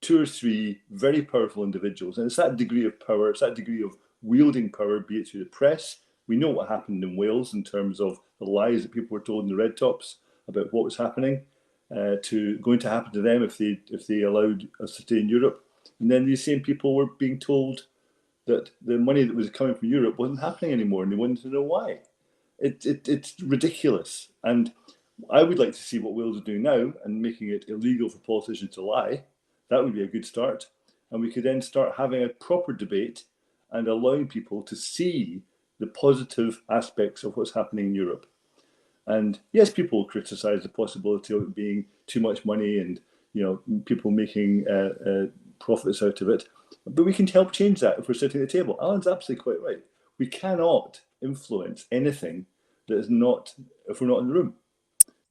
2 or 3 very powerful individuals. And it's that degree of power, it's that degree of wielding power, be it through the press. We know what happened in Wales in terms of the lies that people were told in the red tops about what was happening, going to happen to them if they allowed us to stay in Europe. And then these same people were being told that the money that was coming from Europe wasn't happening anymore, and they wanted to know why. It's ridiculous. And I would like to see what Wales is doing now and making it illegal for politicians to lie. That would be a good start. And we could then start having a proper debate and allowing people to see the positive aspects of what's happening in Europe. And yes, people will criticise the possibility of it being too much money and people making profits out of it. But we can help change that if we're sitting at the table. Alan's absolutely quite right. We cannot influence anything that is not, if we're not in the room.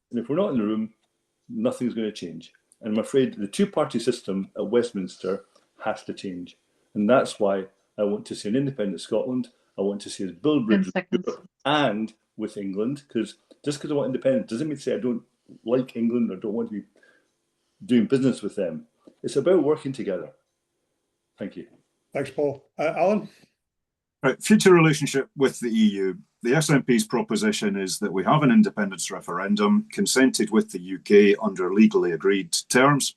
And if we're not in the room, nothing's going to change. And I'm afraid the two-party system at Westminster has to change. And that's why I want to see an independent Scotland. I want to see us build bridges with Europe and with England, because just because I want independence doesn't mean to say I don't like England or don't want to be doing business with them. It's about working together. Thank you. Thanks, Paul. Alan? Right, future relationship with the EU. The SNP's proposition is that we have an independence referendum consented with the UK under legally agreed terms.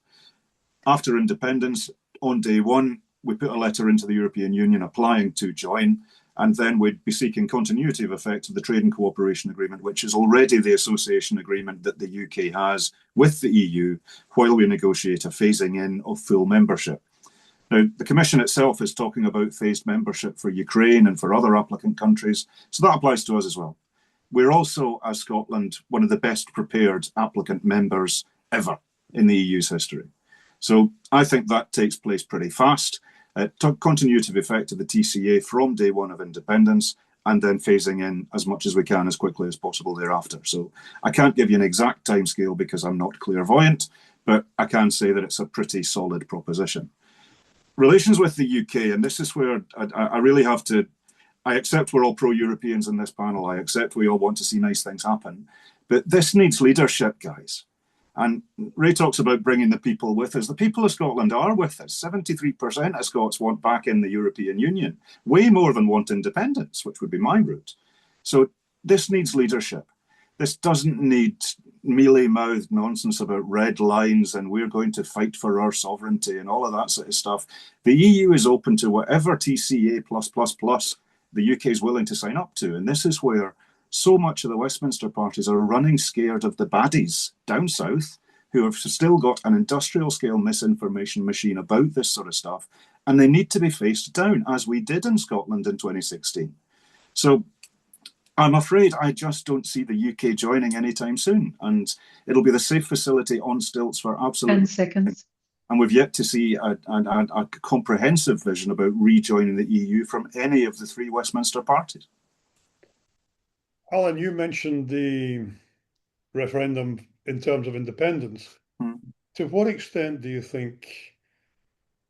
After independence, on day one, we put a letter into the European Union applying to join, and then we'd be seeking continuity of effect of the Trade and Cooperation Agreement, which is already the association agreement that the UK has with the EU while we negotiate a phasing in of full membership. Now, the Commission itself is talking about phased membership for Ukraine and for other applicant countries, so that applies to us as well. We're also, as Scotland, one of the best prepared applicant members ever in the EU's history. So I think that takes place pretty fast. Continuity of effect of the TCA from day one of independence, and then phasing in as much as we can as quickly as possible thereafter. So I can't give you an exact timescale because I'm not clairvoyant, but I can say that it's a pretty solid proposition. Relations with the UK, and this is where I really have to, I accept we're all pro-Europeans in this panel, I accept we all want to see nice things happen, but this needs leadership, guys. And Ray talks about bringing the people with us. The people of Scotland are with us. 73% of Scots want back in the European Union, way more than want independence, which would be my route. So this needs leadership. This doesn't need mealy-mouthed nonsense about red lines and we're going to fight for our sovereignty and all of that sort of stuff. The EU is open to whatever TCA the UK is willing to sign up to. And this is where so much of the Westminster parties are running scared of the baddies down south who have still got an industrial scale misinformation machine about this sort of stuff. And they need to be faced down, as we did in Scotland in 2016. So I'm afraid I just don't see the UK joining anytime soon. And it'll be the safe facility on stilts for absolutely 10 seconds. And we've yet to see a comprehensive vision about rejoining the EU from any of the three Westminster parties. Alan, you mentioned the referendum in terms of independence. To what extent do you think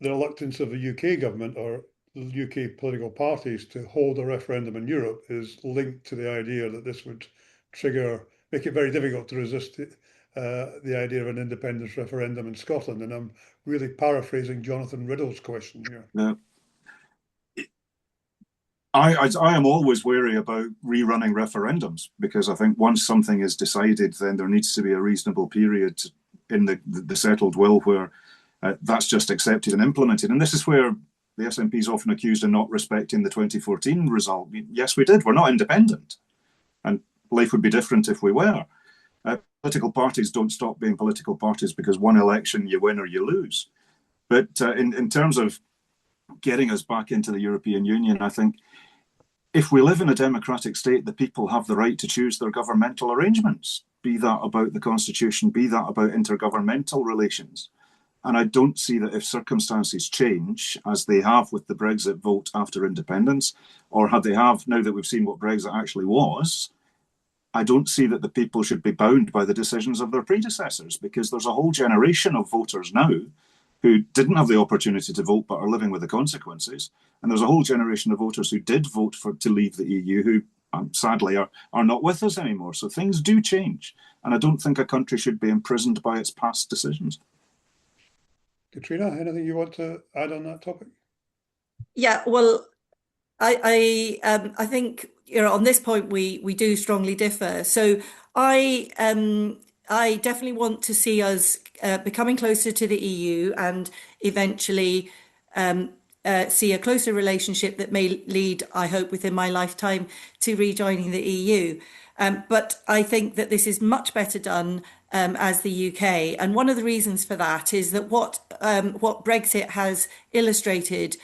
the reluctance of the UK government or the UK political parties to hold a referendum in Europe is linked to the idea that this would make it very difficult to resist the idea of an independence referendum in Scotland? And I'm really paraphrasing Jonathan Riddle's question here. Yeah. I am always wary about rerunning referendums because I think once something is decided, then there needs to be a reasonable period in the settled will where that's just accepted and implemented. And this is where the SNP is often accused of not respecting the 2014 result. Yes, we did. We're not independent. And life would be different if we were. Political parties don't stop being political parties because one election you win or you lose. But in terms of getting us back into the European Union, I think if we live in a democratic state, the people have the right to choose their governmental arrangements, be that about the constitution, be that about intergovernmental relations. And I don't see that if circumstances change, as they have with the Brexit vote after independence, or had they have now that we've seen what Brexit actually was, I don't see that the people should be bound by the decisions of their predecessors, because there's a whole generation of voters now who didn't have the opportunity to vote but are living with the consequences. And there's a whole generation of voters who did vote to leave the EU who sadly are not with us anymore. So things do change. And I don't think a country should be imprisoned by its past decisions. Katrina, anything you want to add on that topic? Yeah, well, I think on this point we do strongly differ. So I definitely want to see us becoming closer to the EU and eventually see a closer relationship that may lead, I hope, within my lifetime to rejoining the EU. But I think that this is much better done as the UK. And one of the reasons for that is that what Brexit has illustrated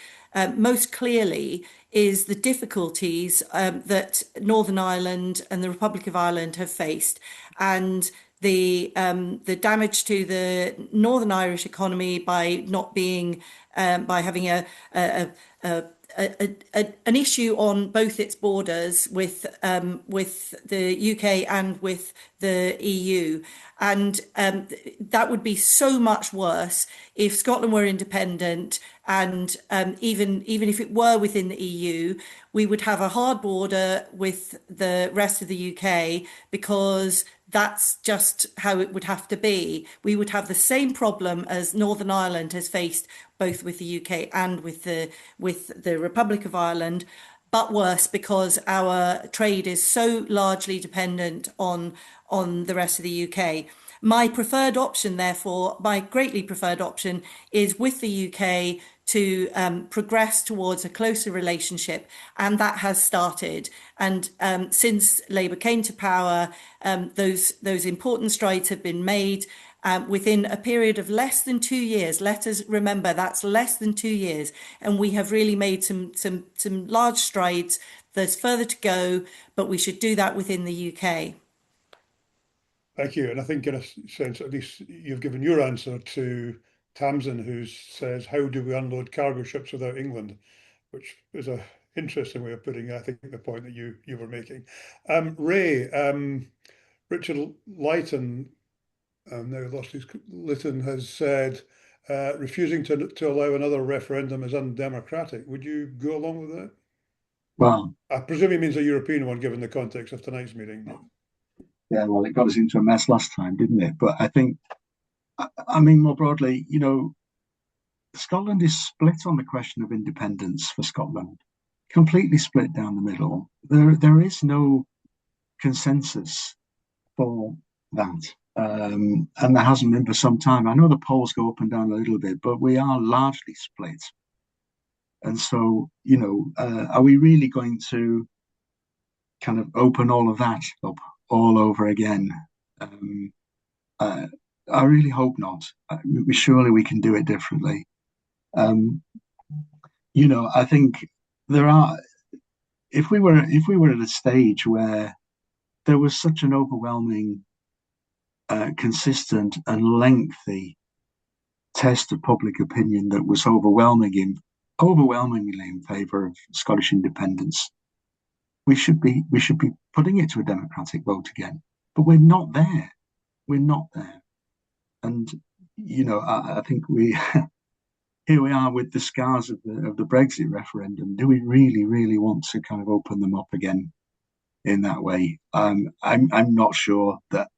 most clearly is the difficulties that Northern Ireland and the Republic of Ireland have faced. And the damage to the Northern Irish economy by not being by having a, a an issue on both its borders with the UK and with the EU, and that would be so much worse if Scotland were independent, and even if it were within the EU, we would have a hard border with the rest of the UK, because that's just how it would have to be. We would have the same problem as Northern Ireland has faced, both with the UK and with the Republic of Ireland, but worse, because our trade is so largely dependent on the rest of the UK. My preferred option, therefore, my greatly preferred option, is with the UK to progress towards a closer relationship, and that has started. And since Labour came to power, those important strides have been made within a period of less than 2 years. Let us remember that's less than 2 years, and we have really made some large strides. There's further to go, but we should do that within the UK. Thank you. And I think in a sense, at least you've given your answer to Tamsin, who says, how do we unload cargo ships without England? Which is a interesting way of putting, I think, the point that you were making. Ray, Richard Leighton, now lost his Lytton, has said refusing to allow another referendum is undemocratic. Would you go along with that? Well, I presume he means a European one, given the context of tonight's meeting. yeah, well, it got us into a mess last time, didn't it? But I think, I mean, more broadly, you know, Scotland is split on the question of independence for Scotland, completely split down the middle. There is no consensus for that. And there hasn't been for some time. I know the polls go up and down a little bit, but we are largely split. And so, you know, are we really going to kind of open all of that up all over again? I really hope not. Surely we can do it differently. You know, I think there are. If we were at a stage where there was such an overwhelming, consistent, and lengthy test of public opinion that was overwhelmingly in favour of Scottish independence, we should be putting it to a democratic vote again. But we're not there. We're not there. And you know, I think we here we are with the scars of the Brexit referendum. Do we really want to kind of open them up again in that way? I'm not sure that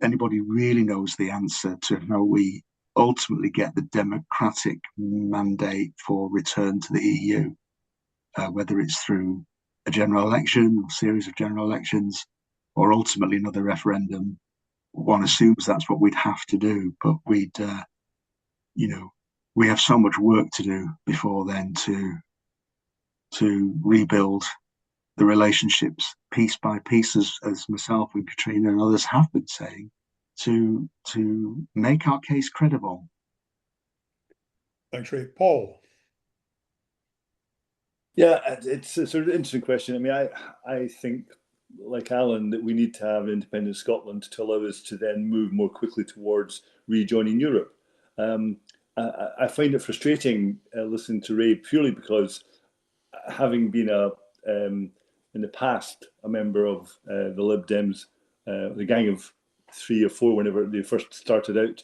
anybody really knows the answer to how we ultimately get the democratic mandate for return to the EU, whether it's through a general election or series of general elections, or ultimately another referendum. One assumes that's what we'd have to do, but we'd, you know, we have so much work to do before then to rebuild the relationships piece by piece, as myself and Katrina and others have been saying, to make our case credible. Thanks, Ray. Paul. Yeah, it's a sort of interesting question. I mean, I think, like Alan, that we need to have independent Scotland to allow us to then move more quickly towards rejoining Europe. I find it frustrating listening to Ray, purely because, having been in the past a member of the Lib Dems, the gang of 3 or 4 whenever they first started out,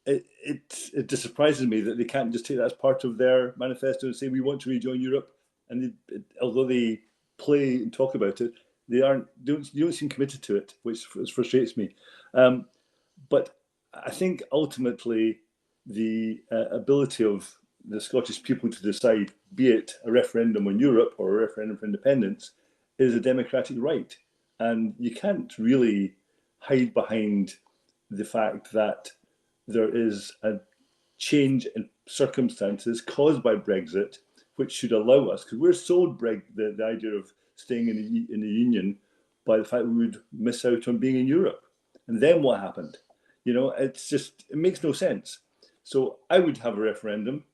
it just surprises me that they can't just take that as part of their manifesto and say we want to rejoin Europe. And although they play and talk about it, they don't seem committed to it, which frustrates me. But I think ultimately the ability of the Scottish people to decide, be it a referendum on Europe or a referendum for independence, is a democratic right. And you can't really hide behind the fact that there is a change in circumstances caused by Brexit, which should allow us, because we're sold the idea of staying in the Union by the fact we would miss out on being in Europe. And then what happened? You know, it makes no sense. So I would have a referendum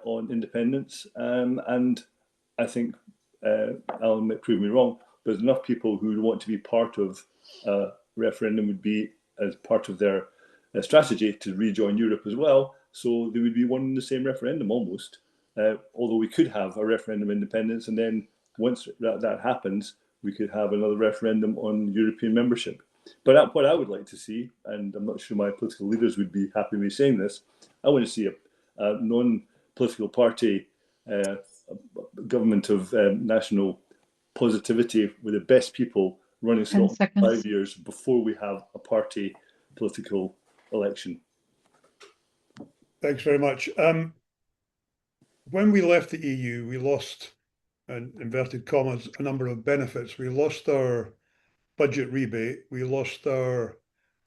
on independence, and I think Alan might prove me wrong, but there's enough people who want to be part of a referendum would be as part of their strategy to rejoin Europe as well. So they would be one and the same referendum almost. Although we could have a referendum independence, and then once that happens, we could have another referendum on European membership. But what I would like to see, and I'm not sure my political leaders would be happy with me saying this, I want to see a non-political party government of national positivity with the best people running Scotland for 5 years before we have a party political election. Thanks very much. When we left the EU, we lost, in inverted commas, a number of benefits. We lost our budget rebate, we lost our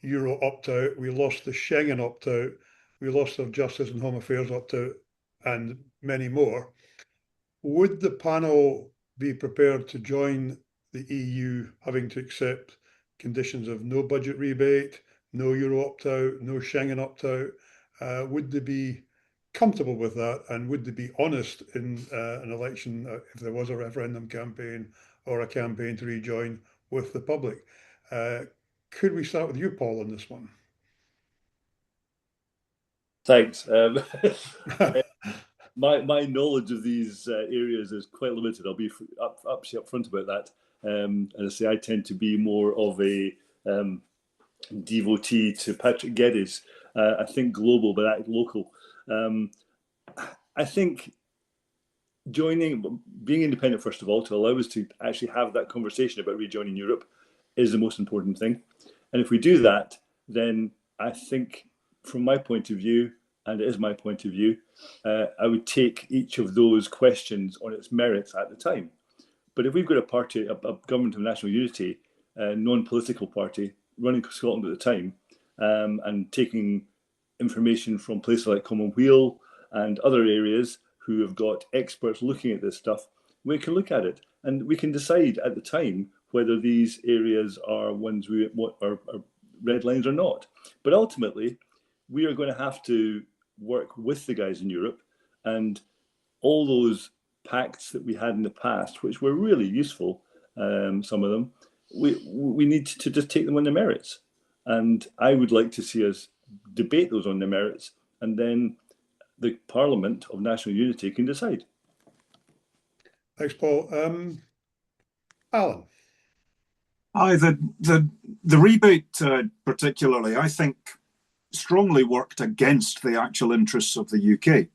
Euro opt-out, we lost the Schengen opt-out, we lost our Justice and Home Affairs opt-out, and many more. Would the panel be prepared to join the EU having to accept conditions of no budget rebate, no Euro opt-out, no Schengen opt-out? Would they be comfortable with that, and would they be honest in an election if there was a referendum campaign or a campaign to rejoin with the public? Could we start with you, Paul, on this one? Thanks. My knowledge of these areas is quite limited. I'll be up front about that. As I say, I tend to be more of a devotee to Patrick Geddes. I think global, but act local. I think being independent, first of all, to allow us to actually have that conversation about rejoining Europe is the most important thing. And if we do that, then I think from my point of view, and it is my point of view, I would take each of those questions on its merits at the time. But if we've got a party, a government of national unity, a non-political party running Scotland at the time, and taking information from places like Commonweal and other areas who have got experts looking at this stuff, we can look at it and we can decide at the time whether these areas are ones are red lines or not. But ultimately, we are going to have to work with the guys in Europe, and all those pacts that we had in the past, which were really useful, some of them, we need to just take them on their merits. And I would like to see us debate those on their merits, and then the Parliament of National Unity can decide. Thanks, Paul. Alan. Aye, the rebate particularly, I think, strongly worked against the actual interests of the UK.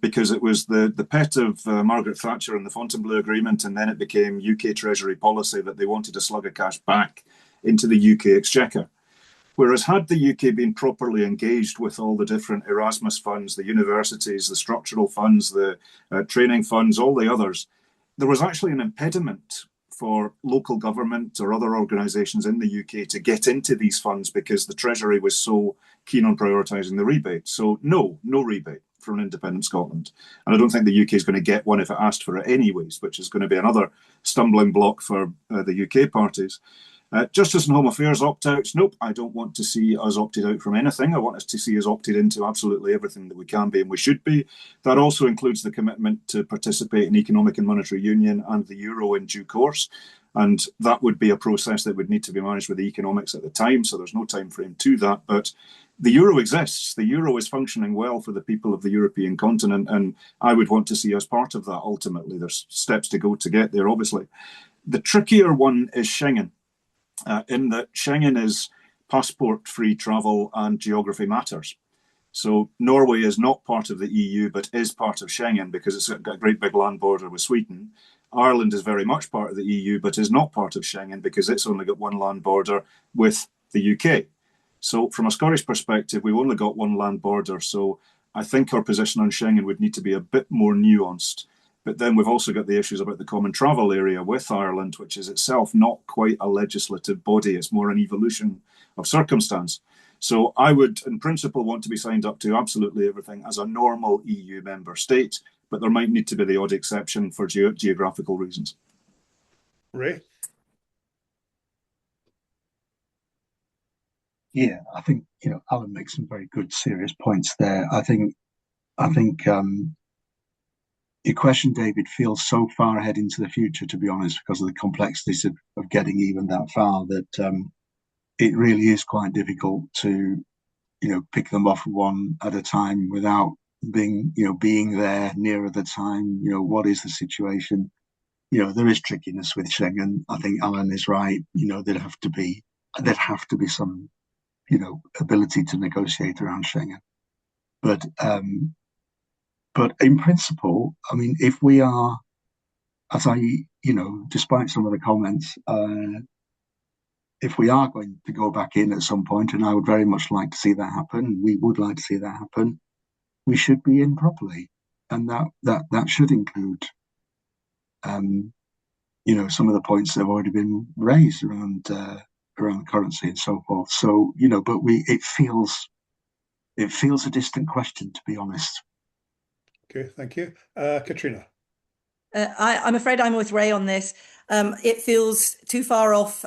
Because it was the pet of Margaret Thatcher and the Fontainebleau Agreement, and then it became UK Treasury policy that they wanted a slug of cash back into the UK exchequer. Whereas had the UK been properly engaged with all the different Erasmus funds, the universities, the structural funds, the training funds, all the others, there was actually an impediment for local government or other organisations in the UK to get into these funds because the Treasury was so keen on prioritising the rebate. So no rebate from an independent Scotland. And I don't think the UK is going to get one if it asked for it anyways, which is going to be another stumbling block for the UK parties. Justice and Home Affairs opt-outs, nope, I don't want to see us opted out from anything. I want us to see us opted into absolutely everything that we can be and we should be. That also includes the commitment to participate in economic and monetary union and the euro in due course. And that would be a process that would need to be managed with the economics at the time, so there's no time frame to that. But the euro exists. The euro is functioning well for the people of the European continent, and I would want to see us part of that ultimately. There's steps to go to get there, obviously. The trickier one is Schengen. In that Schengen is passport-free travel and geography matters. So Norway is not part of the EU, but is part of Schengen because it's got a great big land border with Sweden. Ireland is very much part of the EU, but is not part of Schengen because it's only got one land border with the UK. So from a Scottish perspective, we've only got one land border. So I think our position on Schengen would need to be a bit more nuanced. But then we've also got the issues about the common travel area with Ireland, which is itself not quite a legislative body. It's more an evolution of circumstance. So I would, in principle, want to be signed up to absolutely everything as a normal EU member state, but there might need to be the odd exception for geographical reasons. Ray? Yeah, I think Alan makes some very good, serious points there. I think your question, David, feels so far ahead into the future, to be honest, because of the complexities of getting even that far, that it really is quite difficult to, pick them off one at a time without being there nearer the time. What is the situation? There is trickiness with Schengen. I think Alan is right. There'd have to be some, ability to negotiate around Schengen. But in principle, I mean, if we are, as despite some of the comments, if we are going to go back in at some point, and I would very much like to see that happen, we would like to see that happen, we should be in properly. And that should include, some of the points that have already been raised around currency and so forth. So, but it feels a distant question, to be honest. Okay, thank you. Katrina. I'm afraid I'm with Ray on this. It feels too far off.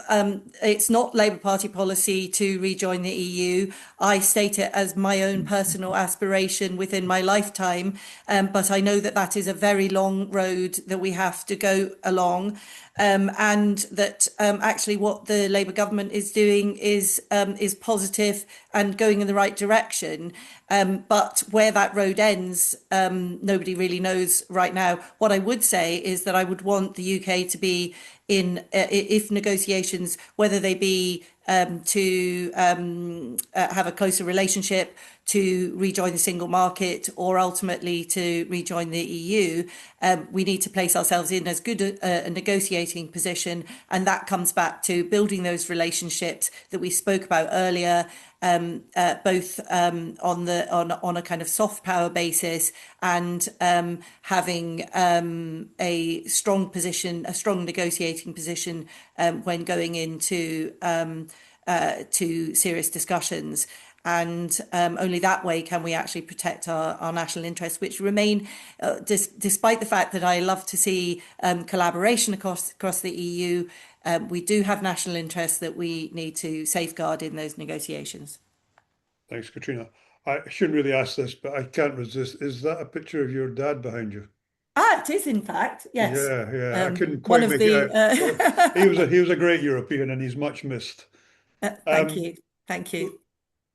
It's not Labour Party policy to rejoin the EU. I state it as my own personal aspiration within my lifetime, but I know that that is a very long road that we have to go along, and that actually what the Labour government is doing is positive and going in the right direction. But where that road ends, nobody really knows right now. What I would say is that I would want the UK to be in, if negotiations, whether they be to have a closer relationship, to rejoin the single market, or ultimately to rejoin the EU, we need to place ourselves in as good a negotiating position. And that comes back to building those relationships that we spoke about earlier, both on a kind of soft power basis, and having a strong position, a strong negotiating position when going into to serious discussions. And only that way can we actually protect our national interests, which remain, despite the fact that I love to see collaboration across the EU, we do have national interests that we need to safeguard in those negotiations. Thanks, Katrina. I shouldn't really ask this, but I can't resist. Is that a picture of your dad behind you? Ah, it is in fact, yes. Yeah. I couldn't One quite of make it the out. He was a great European, and he's much missed. thank you, thank you.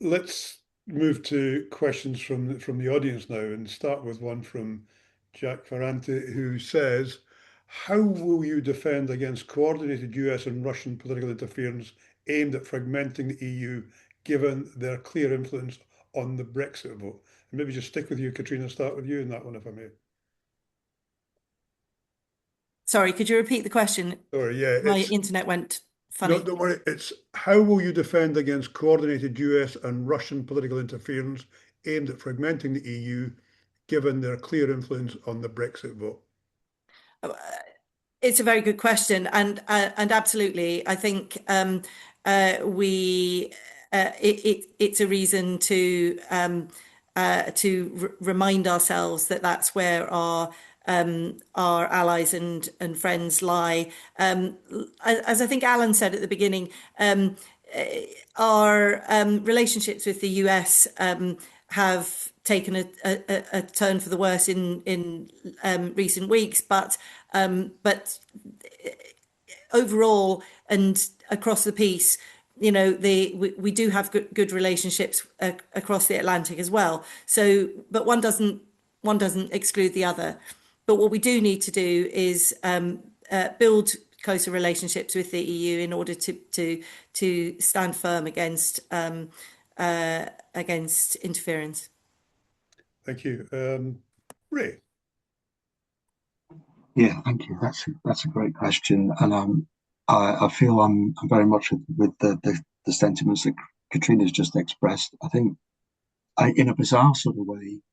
Let's move to questions from the audience now, and start with one from Jack Ferrante, who says, how will you defend against coordinated US and Russian political interference aimed at fragmenting the EU, given their clear influence on the Brexit vote? And maybe just stick with you, Katrina, start with you in that one, if I may. Sorry, could you repeat the question? Sorry, yeah. My internet went funny. No, don't worry. It's how will you defend against coordinated US and Russian political interference aimed at fragmenting the EU, given their clear influence on the Brexit vote? It's a very good question, and absolutely, I think it's a reason to remind ourselves that that's where our allies and friends lie. As I think Alan said at the beginning, our relationships with the US have taken a turn for the worse in recent weeks, but overall and across the piece, we do have good relationships across the Atlantic as well. So, but one doesn't exclude the other. But what we do need to do is build closer relationships with the EU in order to stand firm against interference. Thank you. Ray. Yeah, thank you. That's a great question, and I feel I'm very much with the sentiments that Katrina's just expressed. I think, in a bizarre sort of way,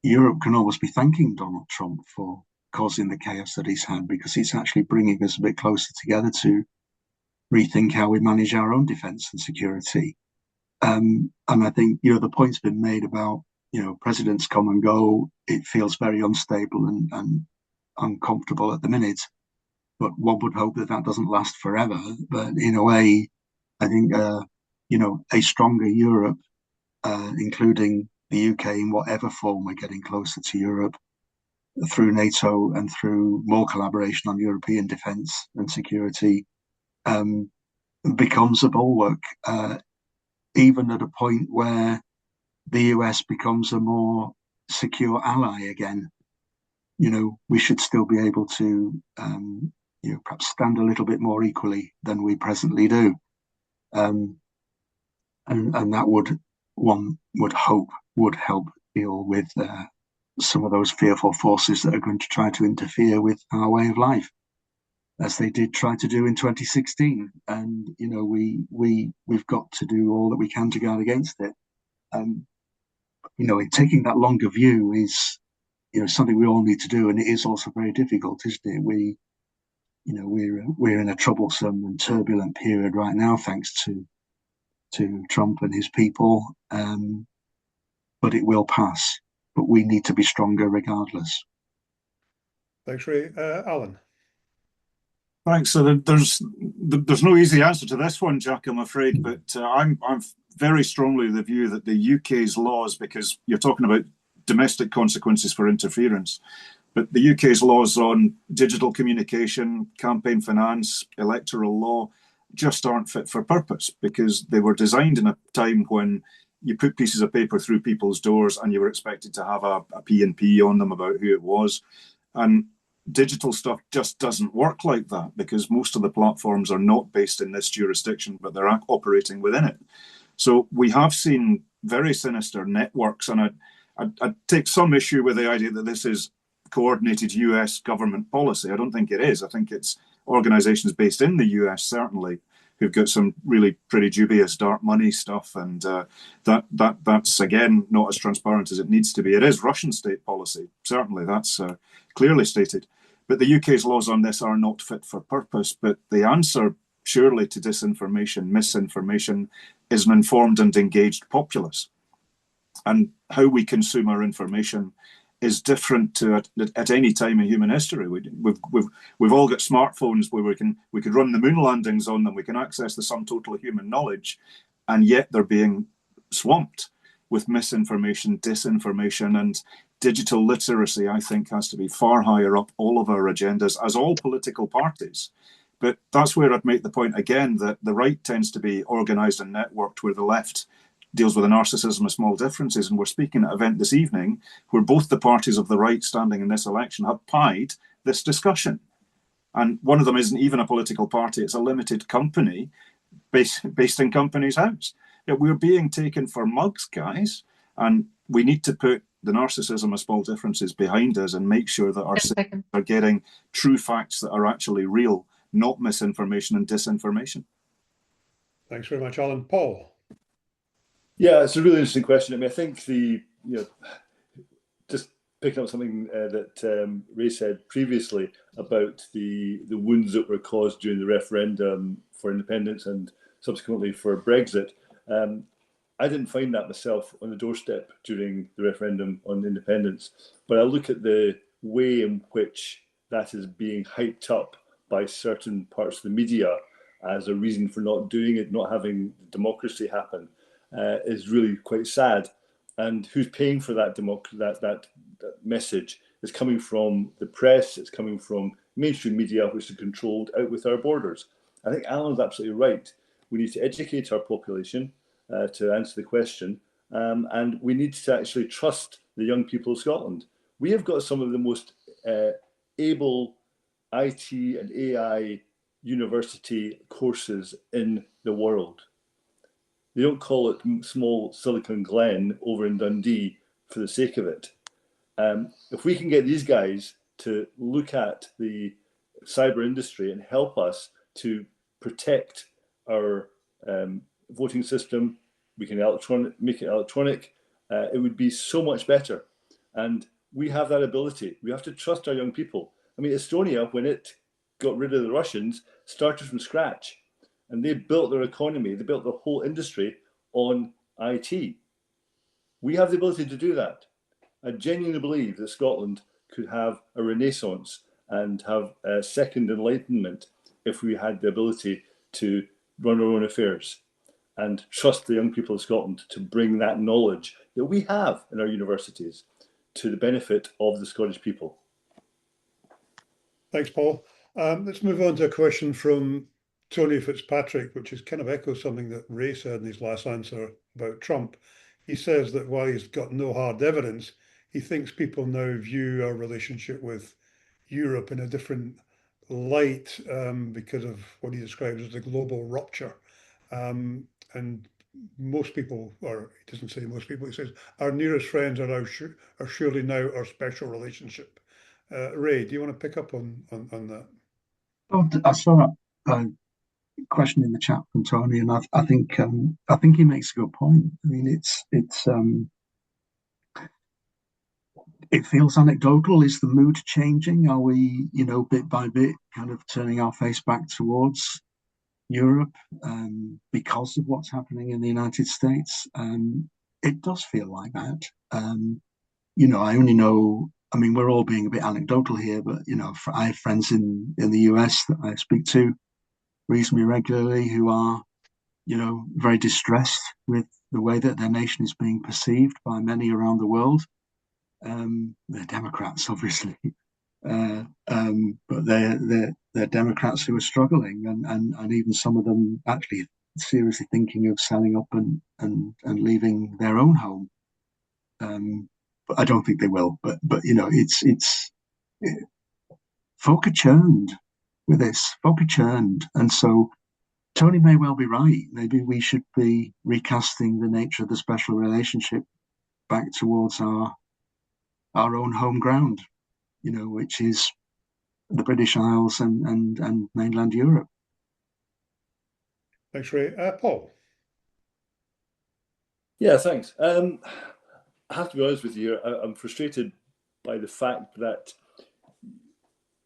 Europe can almost be thanking Donald Trump for causing the chaos that he's had, because he's actually bringing us a bit closer together to rethink how we manage our own defence and security. And I think, the point's been made about, presidents come and go. It feels very unstable and uncomfortable at the minute, but one would hope that doesn't last forever. But in a way, I think, a stronger Europe, including the UK in whatever form we're getting closer to Europe, through NATO and through more collaboration on European defence and security, becomes a bulwark, even at a point where the US becomes a more secure ally again. We should still be able to, perhaps stand a little bit more equally than we presently do. And that one would hope would help deal with some of those fearful forces that are going to try to interfere with our way of life, as they did try to do in 2016. And we've got to do all that we can to guard against it. Taking that longer view is something we all need to do, and it is also very difficult, isn't it? We're in a troublesome and turbulent period right now, thanks to Trump and his people, but it will pass. But we need to be stronger regardless. Thanks, Ray. Alan. Thanks. So there's no easy answer to this one, Jack, I'm afraid, but I'm very strongly of the view that the UK's laws, because you're talking about domestic consequences for interference, but the UK's laws on digital communication, campaign finance, electoral law just aren't fit for purpose, because they were designed in a time when you put pieces of paper through people's doors and you were expected to have a P&P on them about who it was. And digital stuff just doesn't work like that, because most of the platforms are not based in this jurisdiction, but they're operating within it. So we have seen very sinister networks, and I'd take some issue with the idea that this is coordinated US government policy. I don't think it is. I think it's organizations based in the US, certainly, who've got some really pretty dubious dark money stuff, and that's again not as transparent as it needs to be. It is Russian state policy, certainly, that's clearly stated. But the UK's laws on this are not fit for purpose. But the answer, surely, to disinformation, misinformation, is an informed and engaged populace. And how we consume our information is different to at any time in human history. We've all got smartphones where we could run the moon landings on them. We can access the sum total of human knowledge, and yet they're being swamped with misinformation, disinformation, and digital literacy. I think has to be far higher up all of our agendas, as all political parties. But that's where I'd make the point again that the right tends to be organised and networked, where the left deals with the narcissism of small differences. And we're speaking at an event this evening where both the parties of the right standing in this election have pied this discussion. And one of them isn't even a political party, it's a limited company based in Companies House. We're being taken for mugs, guys, and we need to put the narcissism of small differences behind us and make sure that our citizens are getting true facts that are actually real, not misinformation and disinformation. Thanks very much, Alan. Paul. Yeah, it's a really interesting question. I mean, I think just picking up something that Ray said previously about the wounds that were caused during the referendum for independence and subsequently for Brexit. I didn't find that myself on the doorstep during the referendum on independence, but I look at the way in which that is being hyped up by certain parts of the media as a reason for not doing it, not having democracy happen, is really quite sad. And who's paying for that that message is coming from the press, it's coming from mainstream media, which is controlled out with our borders. I think Alan's absolutely right. We need to educate our population to answer the question, and we need to actually trust the young people of Scotland. We have got some of the most able IT and AI university courses in the world. They don't call it small Silicon Glen over in Dundee for the sake of it. If we can get these guys to look at the cyber industry and help us to protect our voting system, we can make it electronic, it would be so much better. And we have that ability. We have to trust our young people. I mean, Estonia, when it got rid of the Russians, started from scratch. And they built their economy, they built their whole industry on IT. We have the ability to do that. I genuinely believe that Scotland could have a renaissance and have a second enlightenment if we had the ability to run our own affairs and trust the young people of Scotland to bring that knowledge that we have in our universities to the benefit of the Scottish people. Thanks, Paul. Let's move on to a question from Tony Fitzpatrick, which is kind of echoes something that Ray said in his last answer about Trump. He says that while he's got no hard evidence, he thinks people now view our relationship with Europe in a different light because of what he describes as the global rupture. And most people, or he doesn't say most people, he says our nearest friends are now are surely now our special relationship. Ray, do you want to pick up on that? Oh, I saw a question in the chat from Tony, and I think he makes a good point. I mean, it feels anecdotal. Is the mood changing? Are we, bit by bit, kind of turning our face back towards Europe because of what's happening in the United States? It does feel like that. I only know. I mean, we're all being a bit anecdotal here, but I have friends in the US that I speak to reasonably regularly who are, very distressed with the way that their nation is being perceived by many around the world. They're Democrats, obviously, but they're Democrats who are struggling, and even some of them actually seriously thinking of selling up and leaving their own home. But I don't think they will. But folk are churned with this. Folk are churned, and so Tony may well be right. Maybe we should be recasting the nature of the special relationship back towards our own home ground, which is the British Isles and mainland Europe. Thanks, Ray. Paul. Yeah, thanks. I have to be honest with you, I'm frustrated by the fact that,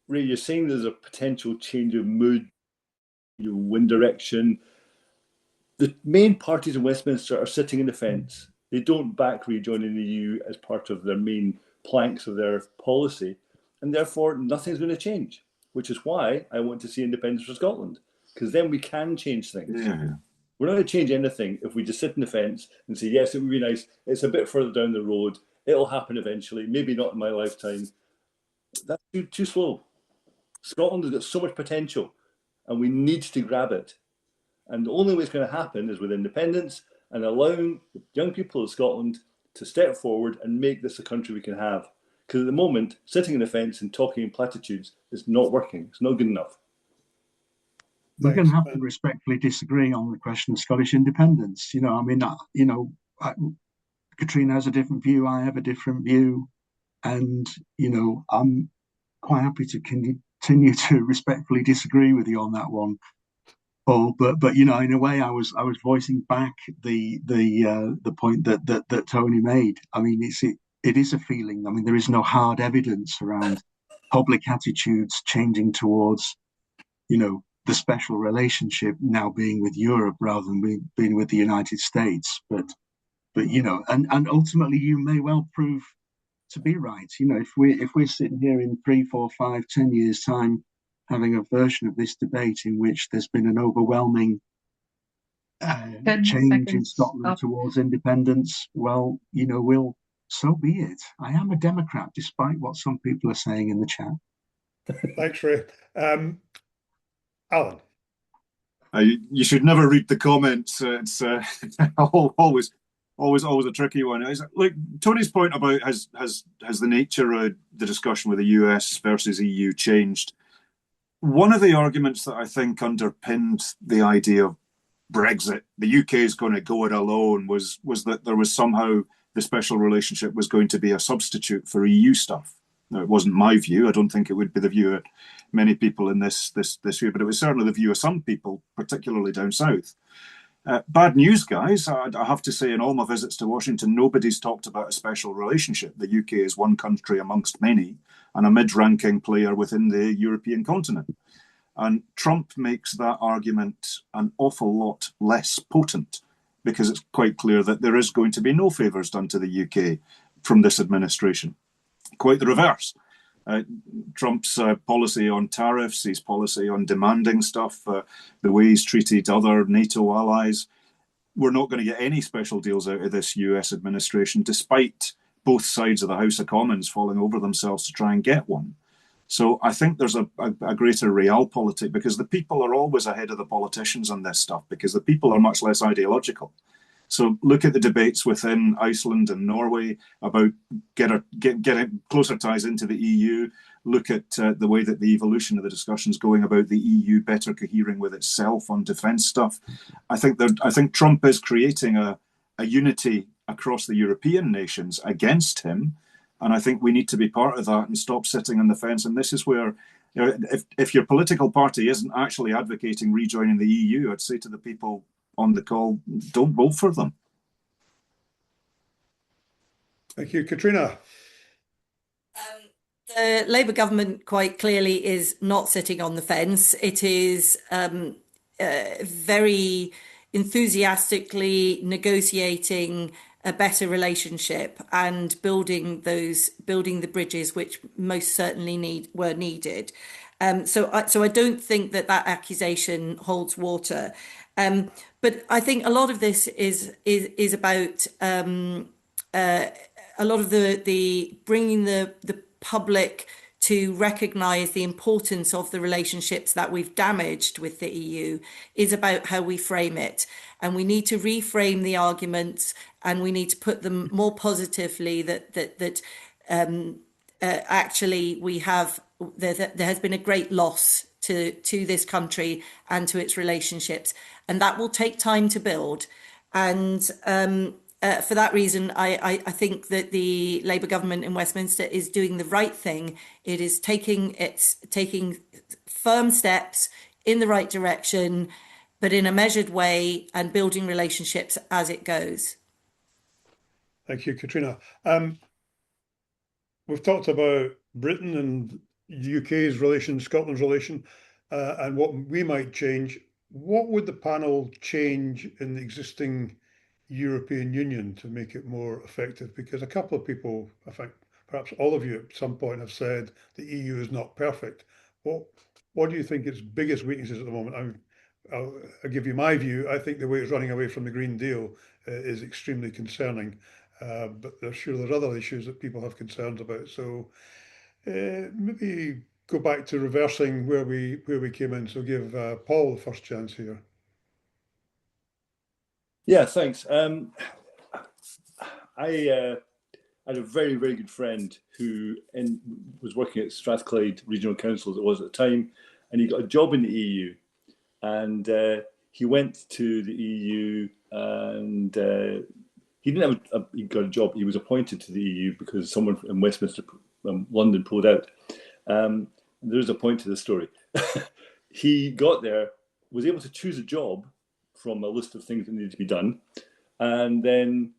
Ray, you're saying there's a potential change of mood, wind direction. The main parties in Westminster are sitting in the fence. They don't back rejoining the EU as part of their main planks of their policy, and therefore nothing's going to change, which is why I want to see independence for Scotland, because then we can change things. Yeah. We're not going to change anything if we just sit in the fence and say, yes, it would be nice. It's a bit further down the road. It'll happen eventually. Maybe not in my lifetime. That's too slow. Scotland has got so much potential, and we need to grab it. And the only way it's going to happen is with independence and allowing the young people of Scotland to step forward and make this a country we can have. Because at the moment, sitting in the fence and talking in platitudes is not working. It's not good enough. We're going to have to respectfully disagree on the question of Scottish independence. Katrina has a different view. I have a different view. And, I'm quite happy to continue to respectfully disagree with you on that one, Paul. But in a way, I was voicing back the point that Tony made. I mean, it is a feeling. I mean, there is no hard evidence around public attitudes changing towards, the special relationship now being with Europe rather than being with the United States. But and ultimately, you may well prove to be right. If we're sitting here in 3, 4, 5, 10 years' time, having a version of this debate in which there's been an overwhelming change in Scotland towards independence, well, so be it. I am a Democrat, despite what some people are saying in the chat. Thanks, Ray. Alan. You should never read the comments. It's always a tricky one. Like Tony's point about has the nature of the discussion with the US versus EU changed? One of the arguments that I think underpinned the idea of Brexit, the UK is going to go it alone, was that there was somehow the special relationship was going to be a substitute for EU stuff. Now, it wasn't my view. I don't think it would be the view of many people in this view, but it was certainly the view of some people, particularly down south. Bad news, guys. I have to say, in all my visits to Washington, nobody's talked about a special relationship. The UK is one country amongst many and a mid-ranking player within the European continent. And Trump makes that argument an awful lot less potent because it's quite clear that there is going to be no favours done to the UK from this administration. Quite the reverse. Trump's policy on tariffs, his policy on demanding stuff, the way he's treated other NATO allies. We're not going to get any special deals out of this US administration, despite both sides of the House of Commons falling over themselves to try and get one. So I think there's a greater realpolitik, because the people are always ahead of the politicians on this stuff, because the people are much less ideological. So look at the debates within Iceland and Norway about getting closer ties into the EU. Look at the way that the evolution of the discussions going about the EU better cohering with itself on defence stuff. I think Trump is creating a unity across the European nations against him, and I think we need to be part of that and stop sitting on the fence. And this is where, if your political party isn't actually advocating rejoining the EU, I'd say to the people on the call, don't vote for them. Thank you, Katrina. The Labour government quite clearly is not sitting on the fence. It is very enthusiastically negotiating a better relationship and building the bridges which most certainly were needed. So I don't think that accusation holds water. But I think a lot of this is about a lot of the bringing the public to recognise the importance of the relationships that we've damaged with the EU is about how we frame it. And we need to reframe the arguments, and we need to put them more positively that actually there has been a great loss to this country and to its relationships, and that will take time to build. And for that reason, I think that the Labour government in Westminster is doing the right thing. It is taking firm steps in the right direction, but in a measured way, and building relationships as it goes. Thank you, Katrina. We've talked about Britain and the UK's relation, Scotland's relation, and what we might change. What would the panel change in the existing European Union to make it more effective? Because a couple of people, I think perhaps all of you at some point, have said the EU is not perfect. What do you think its biggest weaknesses at the moment? I'll give you my view. I think the way it's running away from the Green Deal is extremely concerning. But there's other issues that people have concerns about. So maybe go back to reversing where we came in. So give Paul the first chance here. Yeah, thanks. I had a very, very good friend who was working at Strathclyde Regional Council, as it was at the time, and he got a job in the EU. And he went to the EU, and he didn't have he got a job. He was appointed to the EU because someone in Westminster, London, pulled out. There's a point to the story. He got there, was able to choose a job from a list of things that needed to be done, and then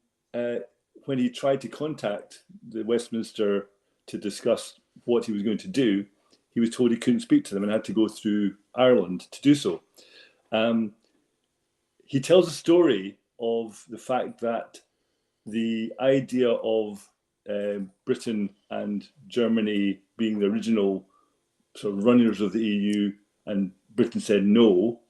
when he tried to contact the Westminster to discuss what he was going to do, he was told he couldn't speak to them and had to go through Ireland to do so. He tells a story of the fact that the idea of Britain and Germany being the original sort of runners of the EU, and Britain said no.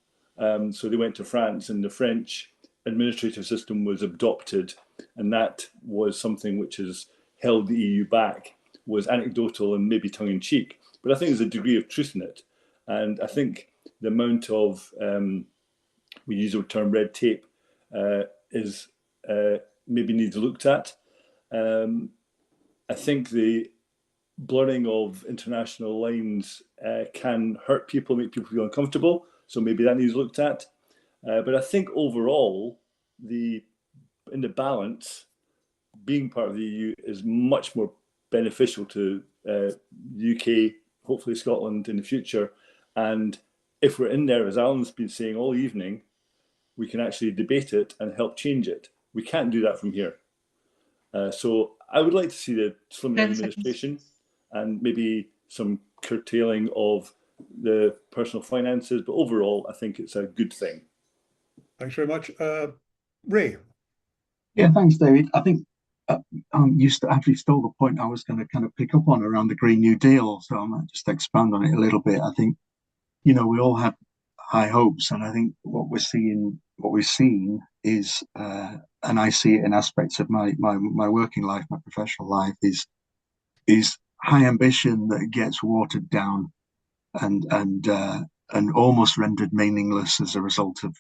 So they went to France, and the French administrative system was adopted, and that was something which has held the EU back, was anecdotal and maybe tongue-in-cheek. But I think there's a degree of truth in it. And I think the amount of, we use the term red tape, is maybe needs looked at. I think the blurring of international lines can hurt people, make people feel uncomfortable. So maybe that needs looked at. But I think overall, in the balance, being part of the EU is much more beneficial to the UK, hopefully Scotland in the future. And if we're in there, as Alan's been saying all evening, we can actually debate it and help change it. We can't do that from here. So I would like to see the slimming administration and maybe some curtailing of the personal finances. But overall, I think it's a good thing. Thanks very much. Ray. Yeah, thanks, David. I think you actually stole the point I was going to kind of pick up on around the Green New Deal. So I might just expand on it a little bit. I think, we all have high hopes, and I think what we've seen is, and I see it in aspects of my working life, my professional life, is high ambition that gets watered down and almost rendered meaningless as a result of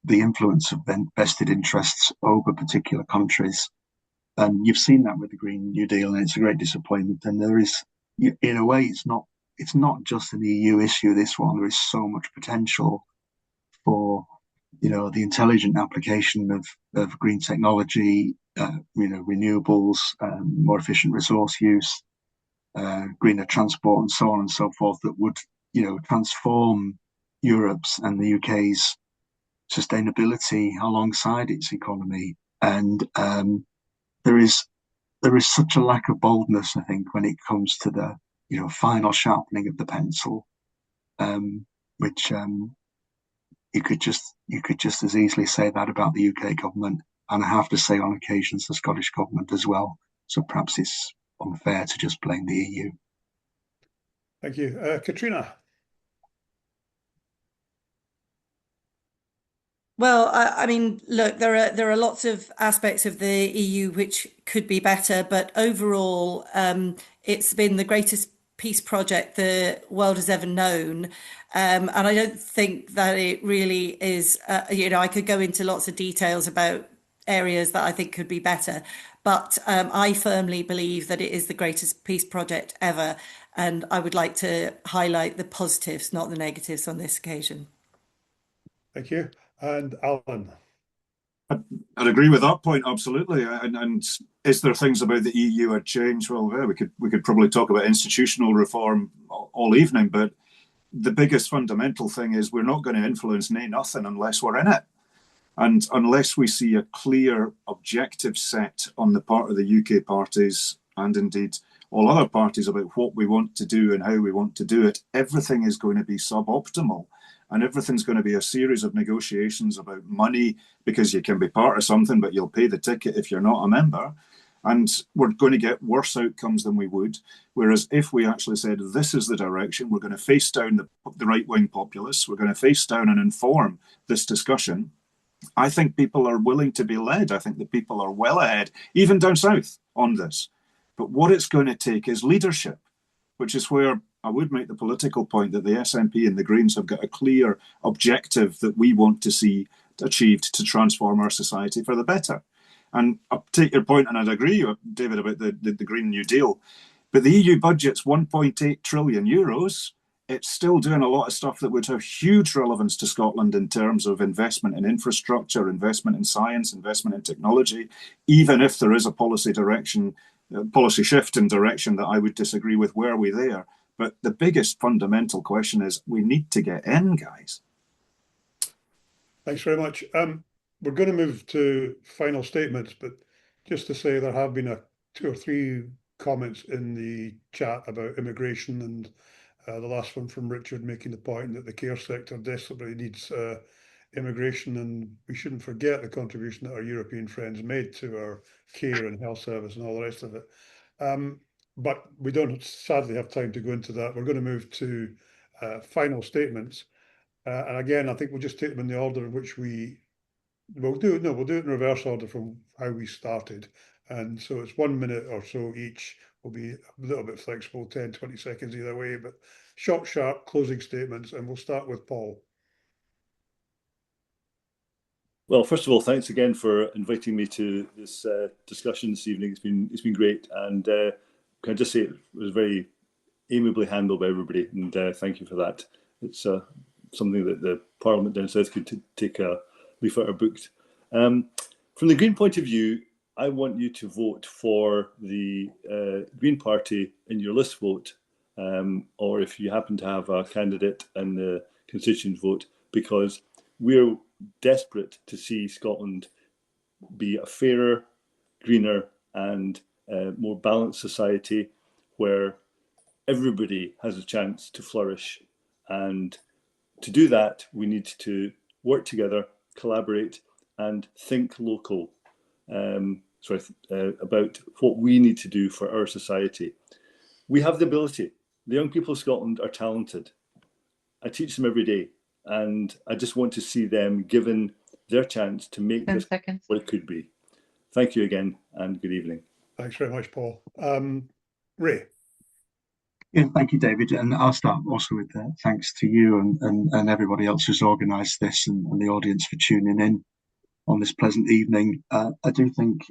the influence of vested interests over particular countries. And you've seen that with the Green New Deal, and it's a great disappointment. And there is, in a way, it's not just an EU issue. This one, there is so much potential for the intelligent application of green technology, renewables, more efficient resource use, greener transport, and so on and so forth, that would transform Europe's and the UK's sustainability alongside its economy. And there is such a lack of boldness, I think, when it comes to the final sharpening of the pencil, which you could just as easily say that about the UK government, and I have to say on occasions the Scottish government as well. So perhaps it's unfair to just blame the EU. Thank you, Katrina. Well, I mean, look, there are lots of aspects of the EU which could be better, but overall, it's been the greatest peace project the world has ever known. And I don't think that it really is, I could go into lots of details about areas that I think could be better, but I firmly believe that it is the greatest peace project ever. And I would like to highlight the positives, not the negatives on this occasion. Thank you. And Alan. I'd agree with that point, absolutely. And is there things about the EU I'd change? Well, yeah, we could probably talk about institutional reform all evening, but the biggest fundamental thing is we're not going to influence nothing unless we're in it. And unless we see a clear objective set on the part of the UK parties, and indeed all other parties, about what we want to do and how we want to do it, everything is going to be suboptimal. And everything's going to be a series of negotiations about money, because you can be part of something, but you'll pay the ticket if you're not a member. And we're going to get worse outcomes than we would. Whereas if we actually said, this is the direction, we're going to face down the right-wing populists, we're going to face down and inform this discussion, I think people are willing to be led. I think that people are well ahead, even down south, on this. But what it's going to take is leadership, which is where I would make the political point that the SNP and the Greens have got a clear objective that we want to see achieved to transform our society for the better. And I'll take your point, and I'd agree, David, about the Green New Deal. But the EU budget's 1.8 trillion euros. It's still doing a lot of stuff that would have huge relevance to Scotland in terms of investment in infrastructure, investment in science, investment in technology, even if there is a policy shift in direction that I would disagree with. Were we there? But the biggest fundamental question is we need to get in, guys. Thanks very much. We're going to move to final statements, but just to say there have been two or three comments in the chat about immigration, and the last one from Richard making the point that the care sector desperately needs immigration, and we shouldn't forget the contribution that our European friends made to our care and health service and all the rest of it. But we don't sadly have time to go into that. We're going to move to final statements. And again, I think we'll just take them in the order in which we'll do it in reverse order from how we started. And so it's 1 minute or so each. We'll be a little bit flexible, 10, 20 seconds either way, but short, sharp closing statements. And we'll start with Paul. Well, first of all, thanks again for inviting me to this discussion this evening. It's been great, and can I just say it was very amiably handled by everybody, and thank you for that. It's something that the Parliament down south could take a leaf out of book. From the Green point of view, I want you to vote for the Green Party in your list vote, or if you happen to have a candidate in the constituent vote, because we're desperate to see Scotland be a fairer, greener, and more balanced society where everybody has a chance to flourish. And to do that, we need to work together, collaborate, and think local. About what we need to do for our society. We have the ability. The young people of Scotland are talented. I teach them every day, and I just want to see them given their chance to make this what it could be. Thank you again, and good evening. Thanks very much, Paul. Ray. Yeah, thank you, David. And I'll start also with thanks to you and everybody else who's organised this and the audience for tuning in on this pleasant evening. I do think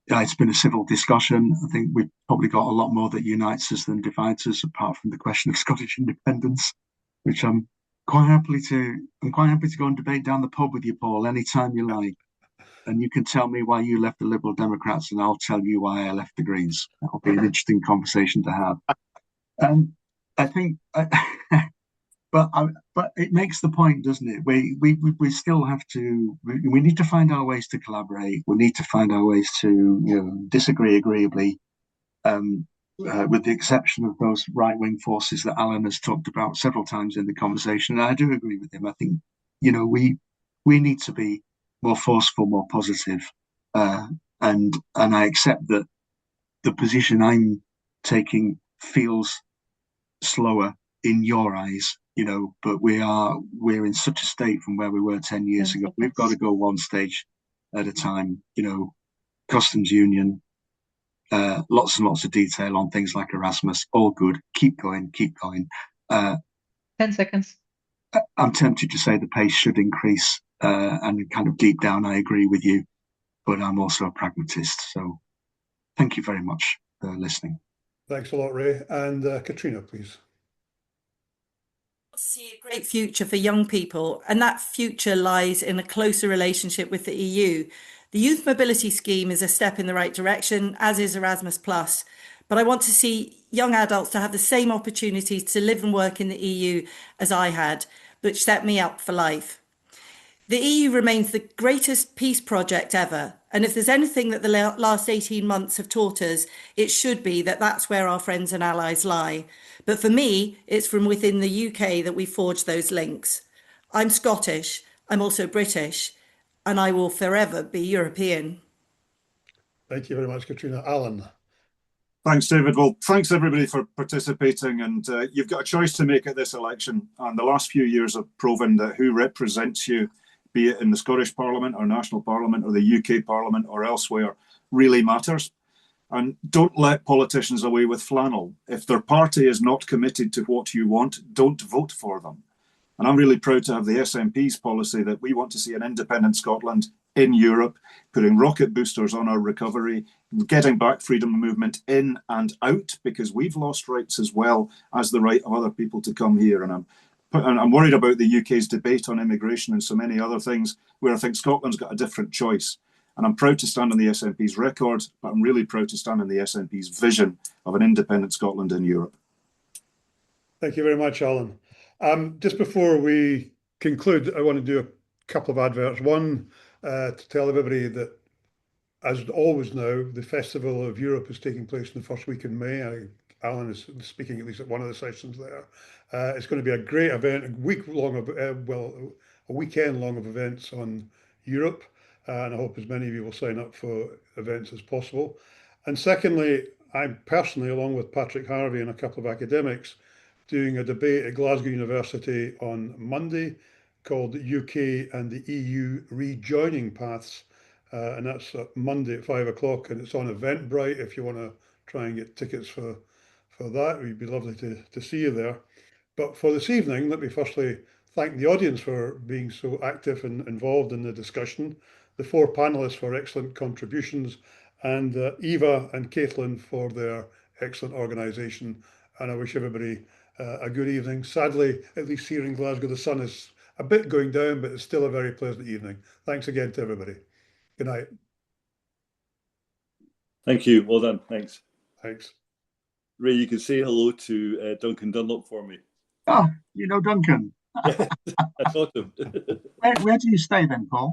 it's been a civil discussion. I think we've probably got a lot more that unites us than divides us, apart from the question of Scottish independence, which I'm quite happy to go and debate down the pub with you, Paul, anytime you like. And you can tell me why you left the Liberal Democrats, and I'll tell you why I left the Greens. That'll be an interesting conversation to have. I think, but it makes the point, doesn't it? We still have to. We need to find our ways to collaborate. We need to find our ways to disagree agreeably, with the exception of those right-wing forces that Alan has talked about several times in the conversation. And I do agree with him. I think we need to be more forceful, more positive, and I accept that the position I'm taking feels slower in your eyes, but we're in such a state from where we were 10 years ago. We've got to go one stage at a time. Customs union, lots and lots of detail on things like Erasmus, all good. Keep going. 10 seconds. I'm tempted to say the pace should increase, and kind of deep down I agree with you, but I'm also a pragmatist. So thank you very much for listening. Thanks a lot, Ray. And Katrina, please. See a great future for young people, and that future lies in a closer relationship with the EU. The Youth Mobility Scheme is a step in the right direction, as is Erasmus Plus. But I want to see young adults to have the same opportunities to live and work in the EU as I had, which set me up for life. The EU remains the greatest peace project ever. And if there's anything that the last 18 months have taught us, it should be that that's where our friends and allies lie. But for me, it's from within the UK that we forge those links. I'm Scottish, I'm also British, and I will forever be European. Thank you very much, Katrina. Alan. Thanks, David. Well, thanks everybody for participating. And you've got a choice to make at this election. And the last few years have proven that who represents you, be it in the Scottish Parliament or National Parliament or the UK Parliament or elsewhere, really matters. And don't let politicians away with flannel. If their party is not committed to what you want, don't vote for them. And I'm really proud to have the SNP's policy that we want to see an independent Scotland in Europe, putting rocket boosters on our recovery, getting back freedom of movement in and out, because we've lost rights as well as the right of other people to come here. And I'm worried about the UK's debate on immigration and so many other things, where I think Scotland's got a different choice. And I'm proud to stand on the SNP's record, but I'm really proud to stand on the SNP's vision of an independent Scotland in Europe. Thank you very much, Alan. Just before we conclude, I want to do a couple of adverts. One, to tell everybody that, as always now, the Festival of Europe is taking place in the first week in May. Alan is speaking at least at one of the sessions there. It's going to be a great event, a weekend long of events on Europe. And I hope as many of you will sign up for events as possible. And secondly, I'm personally, along with Patrick Harvey and a couple of academics, doing a debate at Glasgow University on Monday called UK and the EU Rejoining Paths. And that's Monday at 5 o'clock, and it's on Eventbrite if you want to try and get tickets for that. It would be lovely to see you there. But for this evening, let me firstly thank the audience for being so active and involved in the discussion, the four panelists for excellent contributions, and Eva and Caitlin for their excellent organisation. And I wish everybody a good evening. Sadly, at least here in Glasgow, the sun is a bit going down, but it's still a very pleasant evening. Thanks again to everybody. Good night. Thank you. Well done. Thanks. Thanks. Ray, you can say hello to Duncan Dunlop for me. Oh, Duncan. Yeah, I thought of. Where do you stay then, Paul?